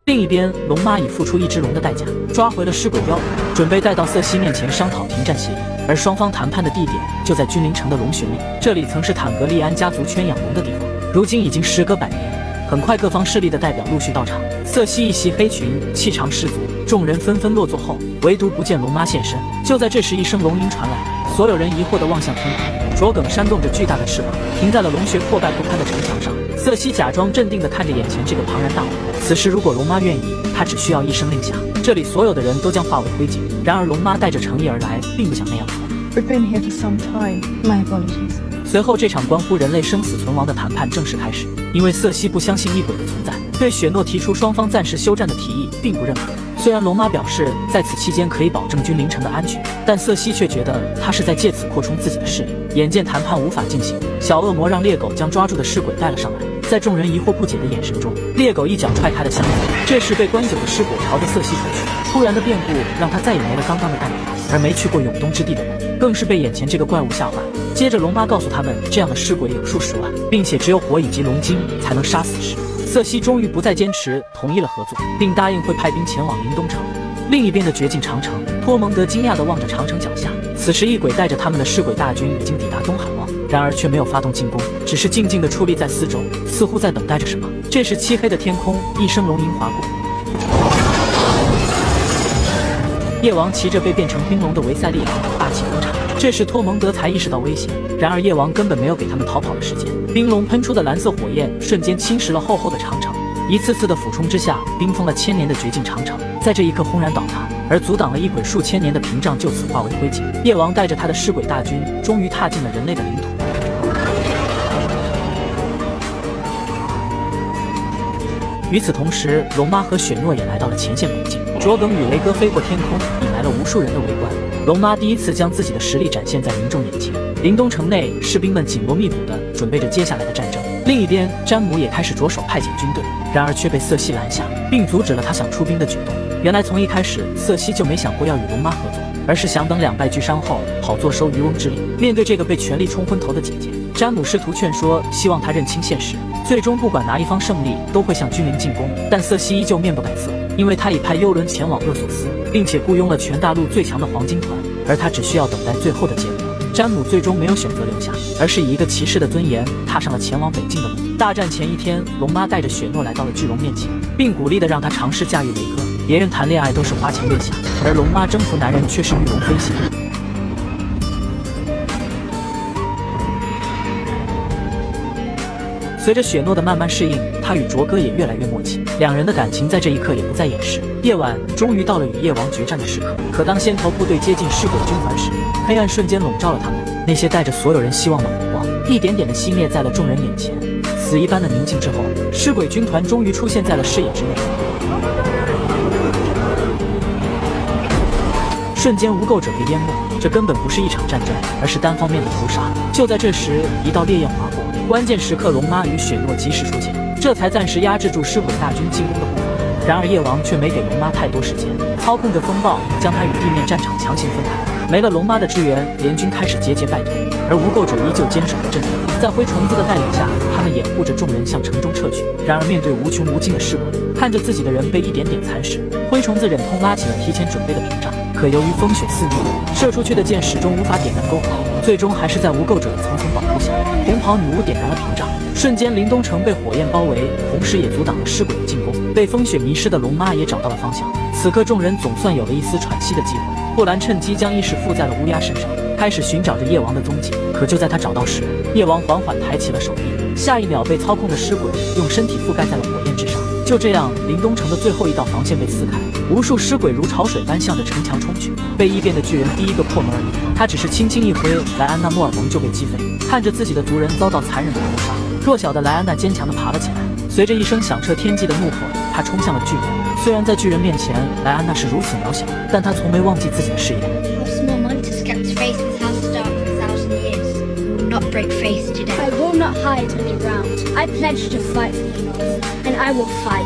另一边，龙妈以付出1只龙的代价抓回了尸鬼标本，准备带到瑟西面前商讨停战协议。而双方谈判的地点就在君临城的龙穴内，这里曾是坦格利安家族圈养龙的地方，如今已经时隔100年。很快，各方势力的代表陆续到场。瑟西一袭黑裙，气场十足，众人纷纷落座后，唯独不见龙妈现身。就在这时，一声龙吟传来，所有人疑惑地望向天空。卓梗扇动着巨大的翅膀，停在了龙穴破败不堪的城墙上。瑟西假装镇定地看着眼前这个庞然大物。此时，如果龙妈愿意，她只需要一声令下，这里所有的人都将化为灰烬。然而，龙妈带着诚意而来，并不想那样做。We've been here for some time. My apologies. 随后，这场关乎人类生死存亡的谈判正式开始。因为瑟西不相信异鬼的存在，对雪诺提出双方暂时休战的提议并不认可。虽然龙妈表示在此期间可以保证君临城的安全，但瑟西却觉得他是在借此扩充自己的势力。眼见谈判无法进行，小恶魔让猎狗将抓住的尸鬼带了上来。在众人疑惑不解的眼神中，猎狗一脚踹开了箱子。这时被关久的尸鬼朝着瑟西走去，突然的变故让他再也没了刚刚的淡定，而没去过永东之地的人更是被眼前这个怪物吓坏。接着龙妈告诉他们，这样的尸鬼有数十万，并且只有火以及龙精才能杀死尸。瑟西终于不再坚持，同意了合作，并答应会派兵前往临东城。另一边的绝境长城，托蒙德惊讶地望着长城脚下。此时异鬼带着他们的尸鬼大军已经抵达东海望，然而却没有发动进攻，只是静静地矗立在四周，似乎在等待着什么。这时漆黑的天空，一声龙吟划过，夜王骑着被变成冰龙的维赛利昂霸气登场。这时托蒙德才意识到危险，然而夜王根本没有给他们逃跑的时间。冰龙喷出的蓝色火焰瞬间侵蚀了厚厚的长城，一次次的俯冲之下，冰封了千年的绝境长城在这一刻轰然倒塌，而阻挡了异鬼数千年的屏障就此化为灰烬。夜王带着他的尸鬼大军终于踏进了人类的领土。与此同时，龙妈和雪诺也来到了前线补给。卓耿与雷哥飞过天空，引来了无数人的围观。龙妈第一次将自己的实力展现在民众眼前。林东城内，士兵们紧锣密鼓地准备着接下来的战争。另一边，詹姆也开始着手派遣军队，然而却被瑟西拦下，并阻止了他想出兵的举动。原来从一开始，瑟西就没想过要与龙妈合作，而是想等两败俱伤后，好坐收渔翁之利。面对这个被权力冲昏头的姐姐，詹姆试图劝说，希望她认清现实。最终，不管哪一方胜利，都会向君临进攻。但瑟西依旧面不改色，因为他已派幽轮前往厄索斯，并且雇佣了全大陆最强的黄金团，而他只需要等待最后的结果。詹姆最终没有选择留下，而是以一个骑士的尊严踏上了前往北境的路。大战前一天，龙妈带着雪诺来到了巨龙面前，并鼓励地让他尝试驾驭雷哥。别人谈恋爱都是花前月下，而龙妈征服男人却是御龙飞行。随着雪诺的慢慢适应，他与卓哥也越来越默契，两人的感情在这一刻也不再掩饰。夜晚终于到了与夜王决战的时刻，可当先头部队接近尸鬼军团时，黑暗瞬间笼罩了他们。那些带着所有人希望的火光，一点点的熄灭在了众人眼前。死一般的宁静之后，尸鬼军团终于出现在了视野之内。瞬间无垢者被淹没，这根本不是一场战争，而是单方面的屠杀。就在这时，一道烈焰划过，关键时刻龙妈与雪诺及时出现，这才暂时压制住尸鬼大军进攻的步伐。然而夜王却没给龙妈太多时间，操控着风暴将他与地面战场强行分开。没了龙妈的支援，联军开始节节败退，而无垢者依旧坚守着阵地。在灰虫子的带领下，他们掩护着众人向城中撤去。然而面对无穷无尽的尸鬼，看着自己的人被一点点蚕食，灰虫子忍痛拉起了提前准备的屏障。可由于风雪肆虐，射出去的箭始终无法点燃篝火，最终还是在无垢者的层层保护下，红袍女巫点燃了屏障。瞬间，林东城被火焰包围，同时也阻挡了尸鬼的进攻。被风雪迷失的龙妈也找到了方向。此刻，众人总算有了一丝喘息的机会。布兰趁机将意识附在了乌鸦身上，开始寻找着夜王的踪迹。可就在他找到时，夜王缓缓抬起了手臂，下一秒被操控的尸鬼用身体覆盖在了火焰之上。就这样，林东城的最后一道防线被撕开，无数尸鬼如潮水般向着城墙冲去。被异变的巨人第一个破门而入，他只是轻轻一挥，莱安娜·莫尔蒙就被击飞。看着自己的族人遭到残忍的屠杀，弱小的莱安娜坚强地爬了起来。随着一声响彻天际的怒吼，她冲向了巨人。虽然在巨人面前，莱安娜是如此渺小，但她从没忘记自己的誓言。I will not hide any ground. I pledge to fight for the North, and I will fight.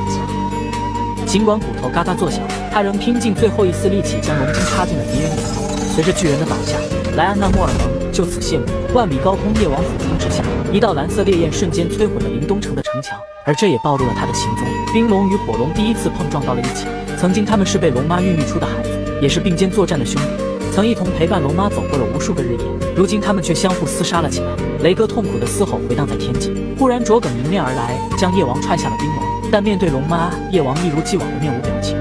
尽管骨头嘎嘎作响，他仍拼尽最后一丝力气将龙筋插进了敌人眼中。随着巨人的倒下，莱安娜·莫尔蒙就此谢幕。万米高空，夜王俯冲之下，一道蓝色烈焰瞬间摧毁了林东城的城墙，而这也暴露了他的行踪。冰龙与火龙第一次碰撞到了一起，曾经他们是被龙妈孕育出的孩子，也是并肩作战的兄弟。曾一同陪伴龙妈走过了无数个日夜，如今他们却相互厮杀了起来。雷哥痛苦的嘶吼回荡在天际。忽然卓耿迎面而来，将夜王踹下了冰龙。但面对龙妈，夜王一如既往的面无表情。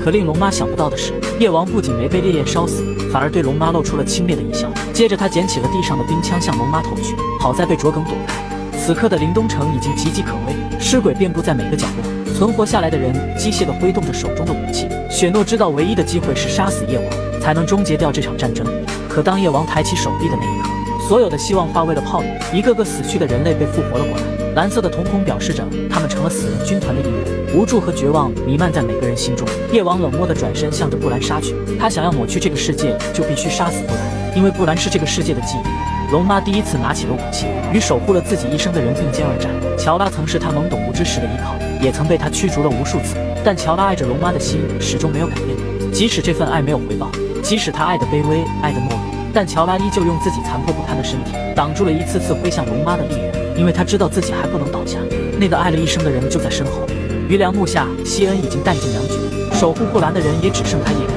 可令龙妈想不到的是，夜王不仅没被烈焰烧死，反而对龙妈露出了轻蔑的一笑。接着他捡起了地上的冰枪向龙妈投去，好在被卓耿躲开。此刻的林东城已经岌岌可危，尸鬼遍布在每个角落。存活下来的人机械地挥动着手中的武器。雪诺知道唯一的机会是杀死夜王，才能终结掉这场战争。可当夜王抬起手臂的那一刻，所有的希望化为了泡影，一个个死去的人类被复活了过来。蓝色的瞳孔表示着他们成了死人军团的一员。无助和绝望弥漫在每个人心中。夜王冷漠地转身向着布兰杀去，他想要抹去这个世界，就必须杀死布兰，因为布兰是这个世界的记忆。龙妈第一次拿起了武器，与守护了自己一生的人并肩而战。乔拉曾是他懵懂无知时的依靠，也曾被他驱逐了无数次，但乔拉爱着龙妈的心始终没有改变过。即使这份爱没有回报，即使他爱的卑微，爱的懦弱，但乔拉依旧用自己残破不堪的身体挡住了一次次挥向龙妈的利刃，因为他知道自己还不能倒下，那个爱了一生的人就在身后。余梁木下，西恩已经弹尽粮绝，守护布兰的人也只剩他一人。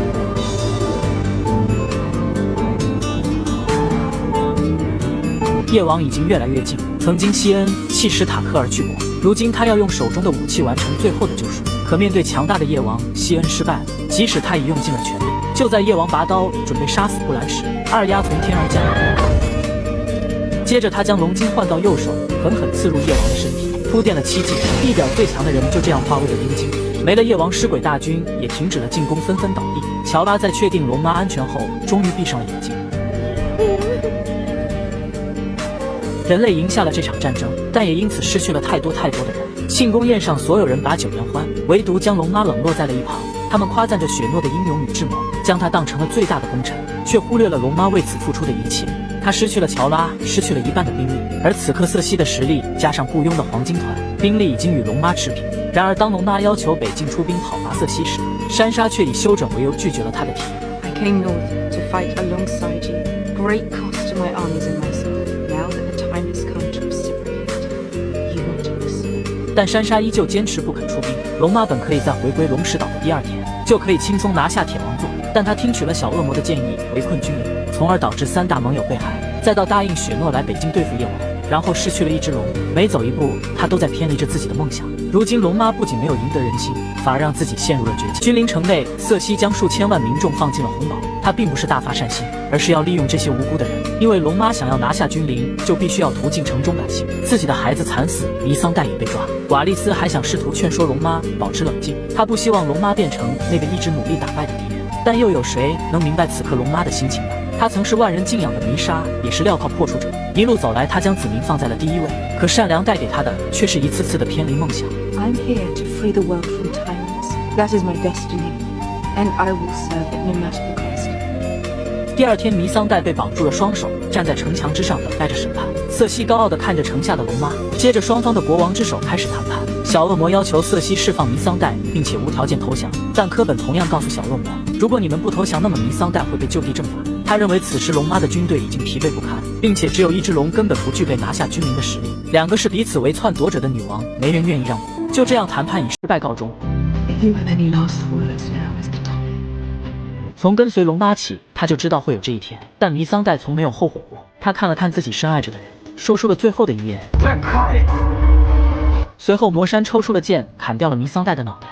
夜王已经越来越近，曾经西恩弃史塔克而去过，如今他要用手中的武器完成最后的救赎。可面对强大的夜王，西恩失败了，即使他已用尽了全力。就在夜王拔刀准备杀死布兰时，二丫从天而降，接着他将龙筋换到右手，狠狠刺入夜王的身体，铺垫了7计，地表最强的人就这样化为了阴茎。没了夜王，尸鬼大军也停止了进攻，纷纷倒地。乔拉在确定龙妈安全后，终于闭上了眼睛。人类赢下了这场战争，但也因此失去了太多的人。庆功宴上，所有人把酒言欢，唯独将龙妈冷落在了一旁。他们夸赞着雪诺的英勇与智谋，将她当成了最大的功臣，却忽略了龙妈为此付出的一切。她失去了乔拉，失去了一半的兵力，而此刻瑟西的实力加上雇佣的黄金团，兵力已经与龙妈持平。然而，当龙妈要求北境出兵讨伐瑟西时，珊莎却以休整为由拒绝了她的提议。I came north to fight alongside you. Great cost to my armies and myself. Now that the time has come to reciprocate, you want to listen. 但珊莎依旧坚持不肯出兵。龙妈本可以在回归龙石岛的第2天就可以轻松拿下铁王座，但她听取了小恶魔的建议，围困君临，从而导致3大盟友被害，再到答应雪诺来北京对付夜王，然后失去了一只龙。每走一步，她都在偏离着自己的梦想。如今龙妈不仅没有赢得人心，反而让自己陷入了绝境。君临城内，瑟西将数千万民众放进了红堡，他并不是大发善心，而是要利用这些无辜的人。因为龙妈想要拿下君临，就必须要屠尽城中百姓。自己的孩子惨死，尼桑代也被抓。瓦利斯还想试图劝说龙妈保持冷静，他不希望龙妈变成那个一直努力打败的敌人。但又有谁能明白此刻龙妈的心情呢？她曾是万人敬仰的弥沙，也是镣铐破除者。一路走来，她将子民放在了第1位，可善良带给她的却是一次次的偏离梦想。I'm here to free the world from tyrants. That is my destiny, and I will serve it no matter the cost. 第2天，弥桑代被绑住了双手，站在城墙之上等待着审判。瑟西高傲地看着城下的龙妈，接着双方的国王之手开始谈判。小恶魔要求瑟西释放弥桑代，并且无条件投降，但科本同样告诉小恶魔，如果你们不投降，那么弥桑代会被就地正法。他认为此时龙妈的军队已经疲惫不堪，并且只有一只龙根本不具备拿下君临的实力。2个是彼此为篡夺者的女王，没人愿意让步。就这样，谈判以失败告终。If you have any last words, now is the time. 从跟随龙妈起，他就知道会有这一天，但弥桑代从没有后悔过。他看了看自己深爱着的人，说出了最后的遗言。随后，魔山抽出了剑，砍掉了弥桑代的脑袋。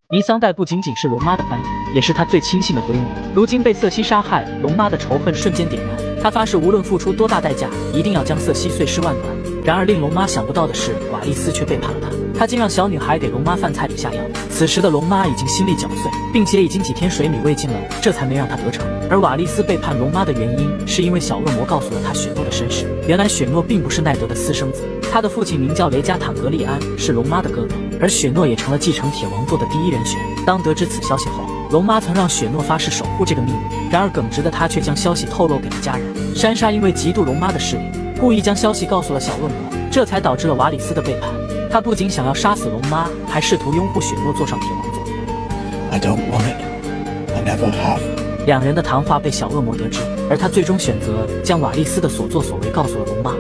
弥桑代不仅仅是龙妈的翻译，也是她最亲信的闺蜜。如今被瑟西杀害，龙妈的仇恨瞬间点燃。她发誓无论付出多大代价，一定要将瑟西碎尸万段。然而令龙妈想不到的是，瓦利斯却背叛了她。他竟让小女孩给龙妈饭菜里下药。此时的龙妈已经心力绞碎，并且已经几天水米未进了，这才没让她得逞。而瓦利斯背叛龙妈的原因，是因为小恶魔告诉了他雪诺的身世。原来雪诺并不是奈德的私生子，他的父亲名叫雷加坦格利安，是龙妈的哥哥，而雪诺也成了继承铁王座的第1人选。当得知此消息后，龙妈曾让雪诺发誓守护这个秘密，然而耿直的他却将消息透露给了家人。珊莎因为嫉妒龙妈的势力，故意将消息告诉了小恶魔，这才导致了瓦里斯的背叛。他不仅想要杀死龙妈，还试图拥护雪诺坐上铁王座。I don't want it. I never have. 2人的谈话被小恶魔得知，而他最终选择将瓦利斯的所作所为告诉了龙妈。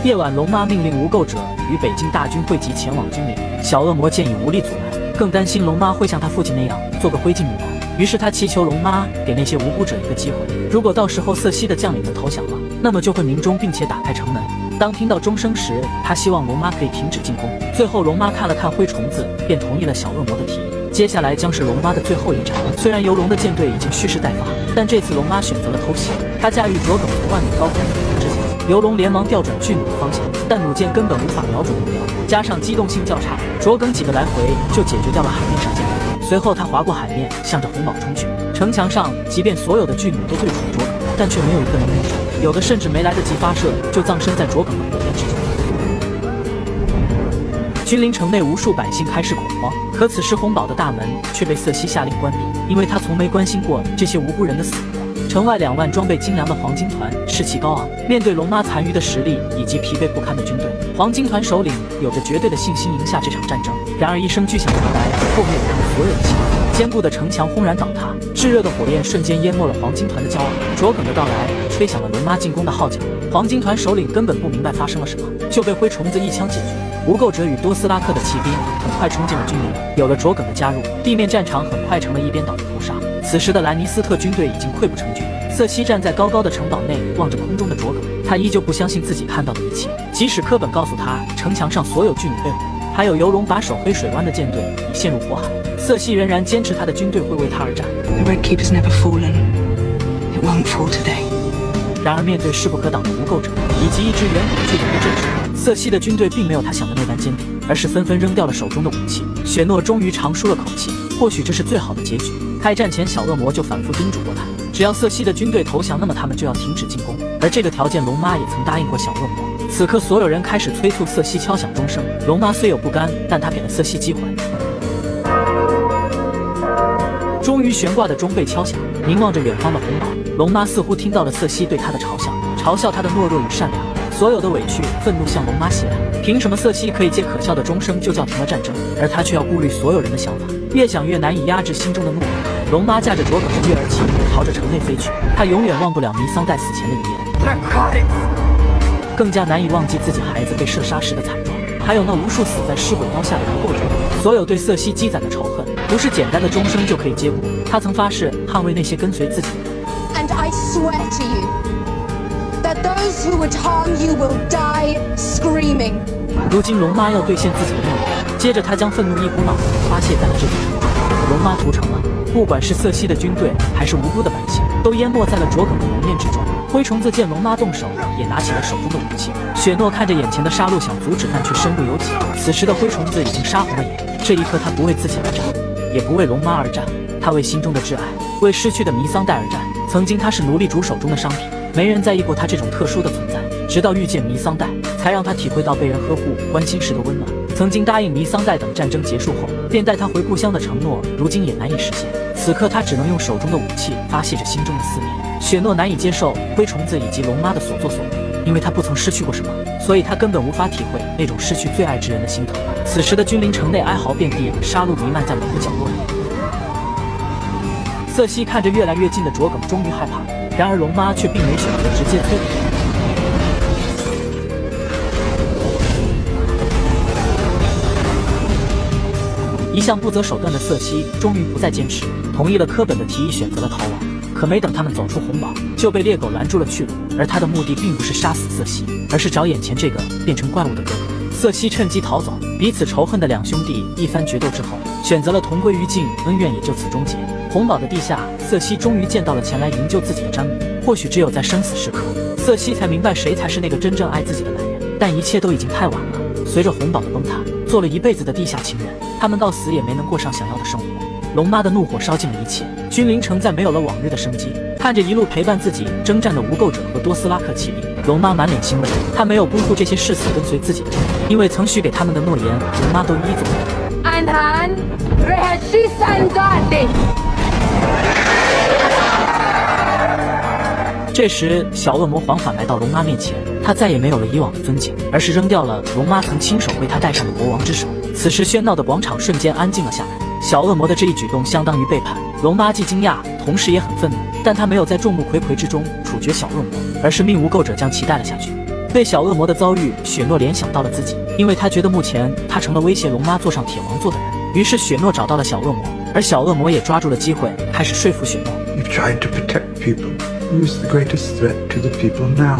夜晚，龙妈命令无垢者与北境大军汇集前往君临。小恶魔见已无力阻拦，更担心龙妈会像他父亲那样做个灰烬女王，于是他祈求龙妈给那些无辜者一个机会，如果到时候瑟西的将领们投降了，那么就会鸣钟并且打开城门。当听到钟声时，他希望龙妈可以停止进攻。最后，龙妈看了看灰虫子，便同意了小恶魔的提议。接下来将是龙妈的最后一战。虽然游龙的舰队已经蓄势待发，但这次龙妈选择了偷袭。她驾驭卓耿从万米高空俯冲之前，游龙连忙调转巨弩的方向，但弩箭根本无法瞄准目标，加上机动性较差，卓耿几个来回就解决掉了海面上舰队。随后他划过海面，向着红堡冲去。城墙上，即便所有的巨弩都对准了卓耿，但却没有一个能命中，有的甚至没来得及发射，就葬身在卓耿的火焰之中。君临城内无数百姓开始恐慌，可此时红堡的大门却被瑟西下令关闭，因为他从没关心过这些无辜人的死活。城外2万装备精良的黄金团士气高昂，面对龙妈残余的实力以及疲惫不堪的军队，黄金团首领有着绝对的信心赢下这场战争。然而一声巨响传来，破灭了他们所有的希望。坚固的城墙轰然倒塌，炙热的火焰瞬间淹没了黄金团的骄傲。卓耿的到来吹响了龙妈进攻的号角，黄金团首领根本不明白发生了什么，就被灰虫子一枪解决。无垢者与多斯拉克的骑兵很快冲进了君临，有了卓耿的加入，地面战场很快成了一边倒的屠杀。此时的兰尼斯特军队已经溃不成军。瑟西站在高高的城堡内，望着空中的卓耿，他依旧不相信自己看到的一切。即使科本告诉他城墙上所有巨弩被毁，还有游龙把守黑水湾的舰队已陷入火海，瑟西仍然坚持他的军队会为他而战。 The Red Keeper's never fallen. It won't fall today. 然而面对势不可挡的无垢者以及一支远古巨人的阵势，瑟西的军队并没有他想的那般坚定，而是纷纷扔掉了手中的武器。雪诺终于长舒了口气，或许这是最好的结局。开战前，小恶魔就反复叮嘱过他，只要瑟西的军队投降，那么他们就要停止进攻。而这个条件，龙妈也曾答应过小恶魔。此刻，所有人开始催促瑟西敲响钟声。龙妈虽有不甘，但她给了瑟西机会。终于，悬挂的钟被敲响。凝望着远方的红堡，龙妈似乎听到了瑟西对她的嘲笑，嘲笑她的懦弱与善良。所有的委屈、愤怒向龙妈袭来。凭什么瑟西可以借可笑的钟声就叫停了战争，而他却要顾虑所有人的想法？越想越难以压制心中的怒火。龙妈驾着卓梗跃而起，朝着城内飞去。她永远忘不了弥桑代死前的遗言，更加难以忘记自己孩子被射杀时的惨状，还有那无数死在尸鬼刀下的无垢者。所有对瑟西积攒的仇恨，不是简单的钟声就可以接过。他曾发誓捍卫那些跟随自己的人。And I swear to you that those who would harm you will die screaming. 如今龙妈要兑现自己的诺言，接着她将愤怒一股脑地发泄在了这座城中。龙妈屠城了，不管是瑟西的军队还是无辜的百姓，都淹没在了卓梗的浓烟之中。灰虫子见龙妈动手，也拿起了手中的武器。雪诺看着眼前的杀戮，想阻止，但却身不由己。此时的灰虫子已经杀红了眼，这一刻他不为自己而战，也不为龙妈而战，他为心中的挚爱，为失去的弥桑代而战。曾经他是奴隶主手中的商品，没人在意过他这种特殊的存在，直到遇见弥桑代，才让他体会到被人呵护关心时的温暖。曾经答应弥桑代等战争结束后便带他回故乡的承诺，如今也难以实现。此刻他只能用手中的武器发泄着心中的思念。雪诺难以接受灰虫子以及龙妈的所作所为，因为他不曾失去过什么，所以他根本无法体会那种失去最爱之人的心疼。此时的君临城内哀嚎遍地，杀戮弥漫在每个角落里。瑟西看着越来越近的卓梗，终于害怕了。然而龙妈却并没选择直接摧毁他。一向不择手段的瑟西终于不再坚持，同意了科本的提议，选择了逃亡。可没等他们走出红堡，就被猎狗拦住了去路。而他的目的并不是杀死瑟西，而是找眼前这个变成怪物的哥哥。瑟西趁机逃走，彼此仇恨的两兄弟一番决斗之后，选择了同归于尽，恩怨也就此终结。红堡的地下，瑟西终于见到了前来营救自己的詹姆。或许只有在生死时刻，瑟西才明白谁才是那个真正爱自己的男人。但一切都已经太晚了。随着红堡的崩塌，做了一辈子的地下情人，他们到死也没能过上想要的生活。龙妈的怒火烧尽了一切，君临城再没有了往日的生机。看着一路陪伴自己征战的无垢者和多斯拉克骑兵，龙妈满脸欣慰。她没有辜负这些誓死跟随自己的人，因为曾许给他们的诺言，龙妈都一一做到。Anhan, reheshi sandati. 这时，小恶魔缓缓来到龙妈面前，他再也没有了以往的尊敬，而是扔掉了龙妈曾亲手为他戴上的国王之手。此时，喧闹的广场瞬间安静了下来。小恶魔的这一举动相当于背叛，龙妈既惊讶，同时也很愤怒，但他没有在众目睽睽之中处决小恶魔，而是命无垢者将其带了下去。对小恶魔的遭遇，雪诺联想到了自己，因为他觉得目前他成了威胁龙妈坐上铁王座的人。于是雪诺找到了小恶魔，而小恶魔也抓住了机会，开始说服雪诺。You've tried to protect people. Who's the greatest threat to the people now?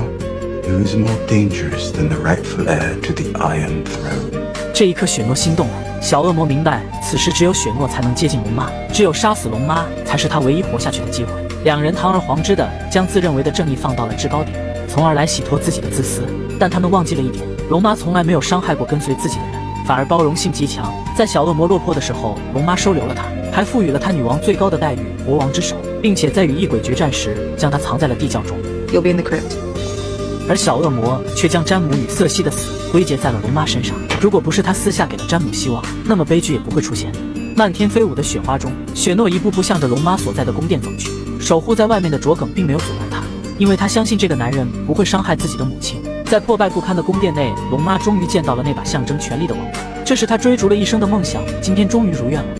Who's more dangerous than the rightful heir to the Iron Throne? 这一刻，雪诺心动了。小恶魔明白，此时只有雪诺才能接近龙妈，只有杀死龙妈才是他唯一活下去的机会。两人堂而皇之的将自认为的正义放到了制高点，从而来洗脱自己的自私。但他们忘记了一点，龙妈从来没有伤害过跟随自己的人，反而包容性极强。在小恶魔落魄的时候，龙妈收留了他，还赋予了他女王最高的待遇——国王之手，并且在与异鬼决战时将他藏在了地窖中。You'll be in the crypt. 而小恶魔却将詹姆与瑟西的死归结在了龙妈身上。如果不是他私下给了詹姆希望，那么悲剧也不会出现。漫天飞舞的雪花中，雪诺一步步向着龙妈所在的宫殿走去。守护在外面的卓梗并没有阻拦他，因为他相信这个男人不会伤害自己的母亲。在破败不堪的宫殿内，龙妈终于见到了那把象征权力的王冠，这是他追逐了一生的梦想，今天终于如愿了。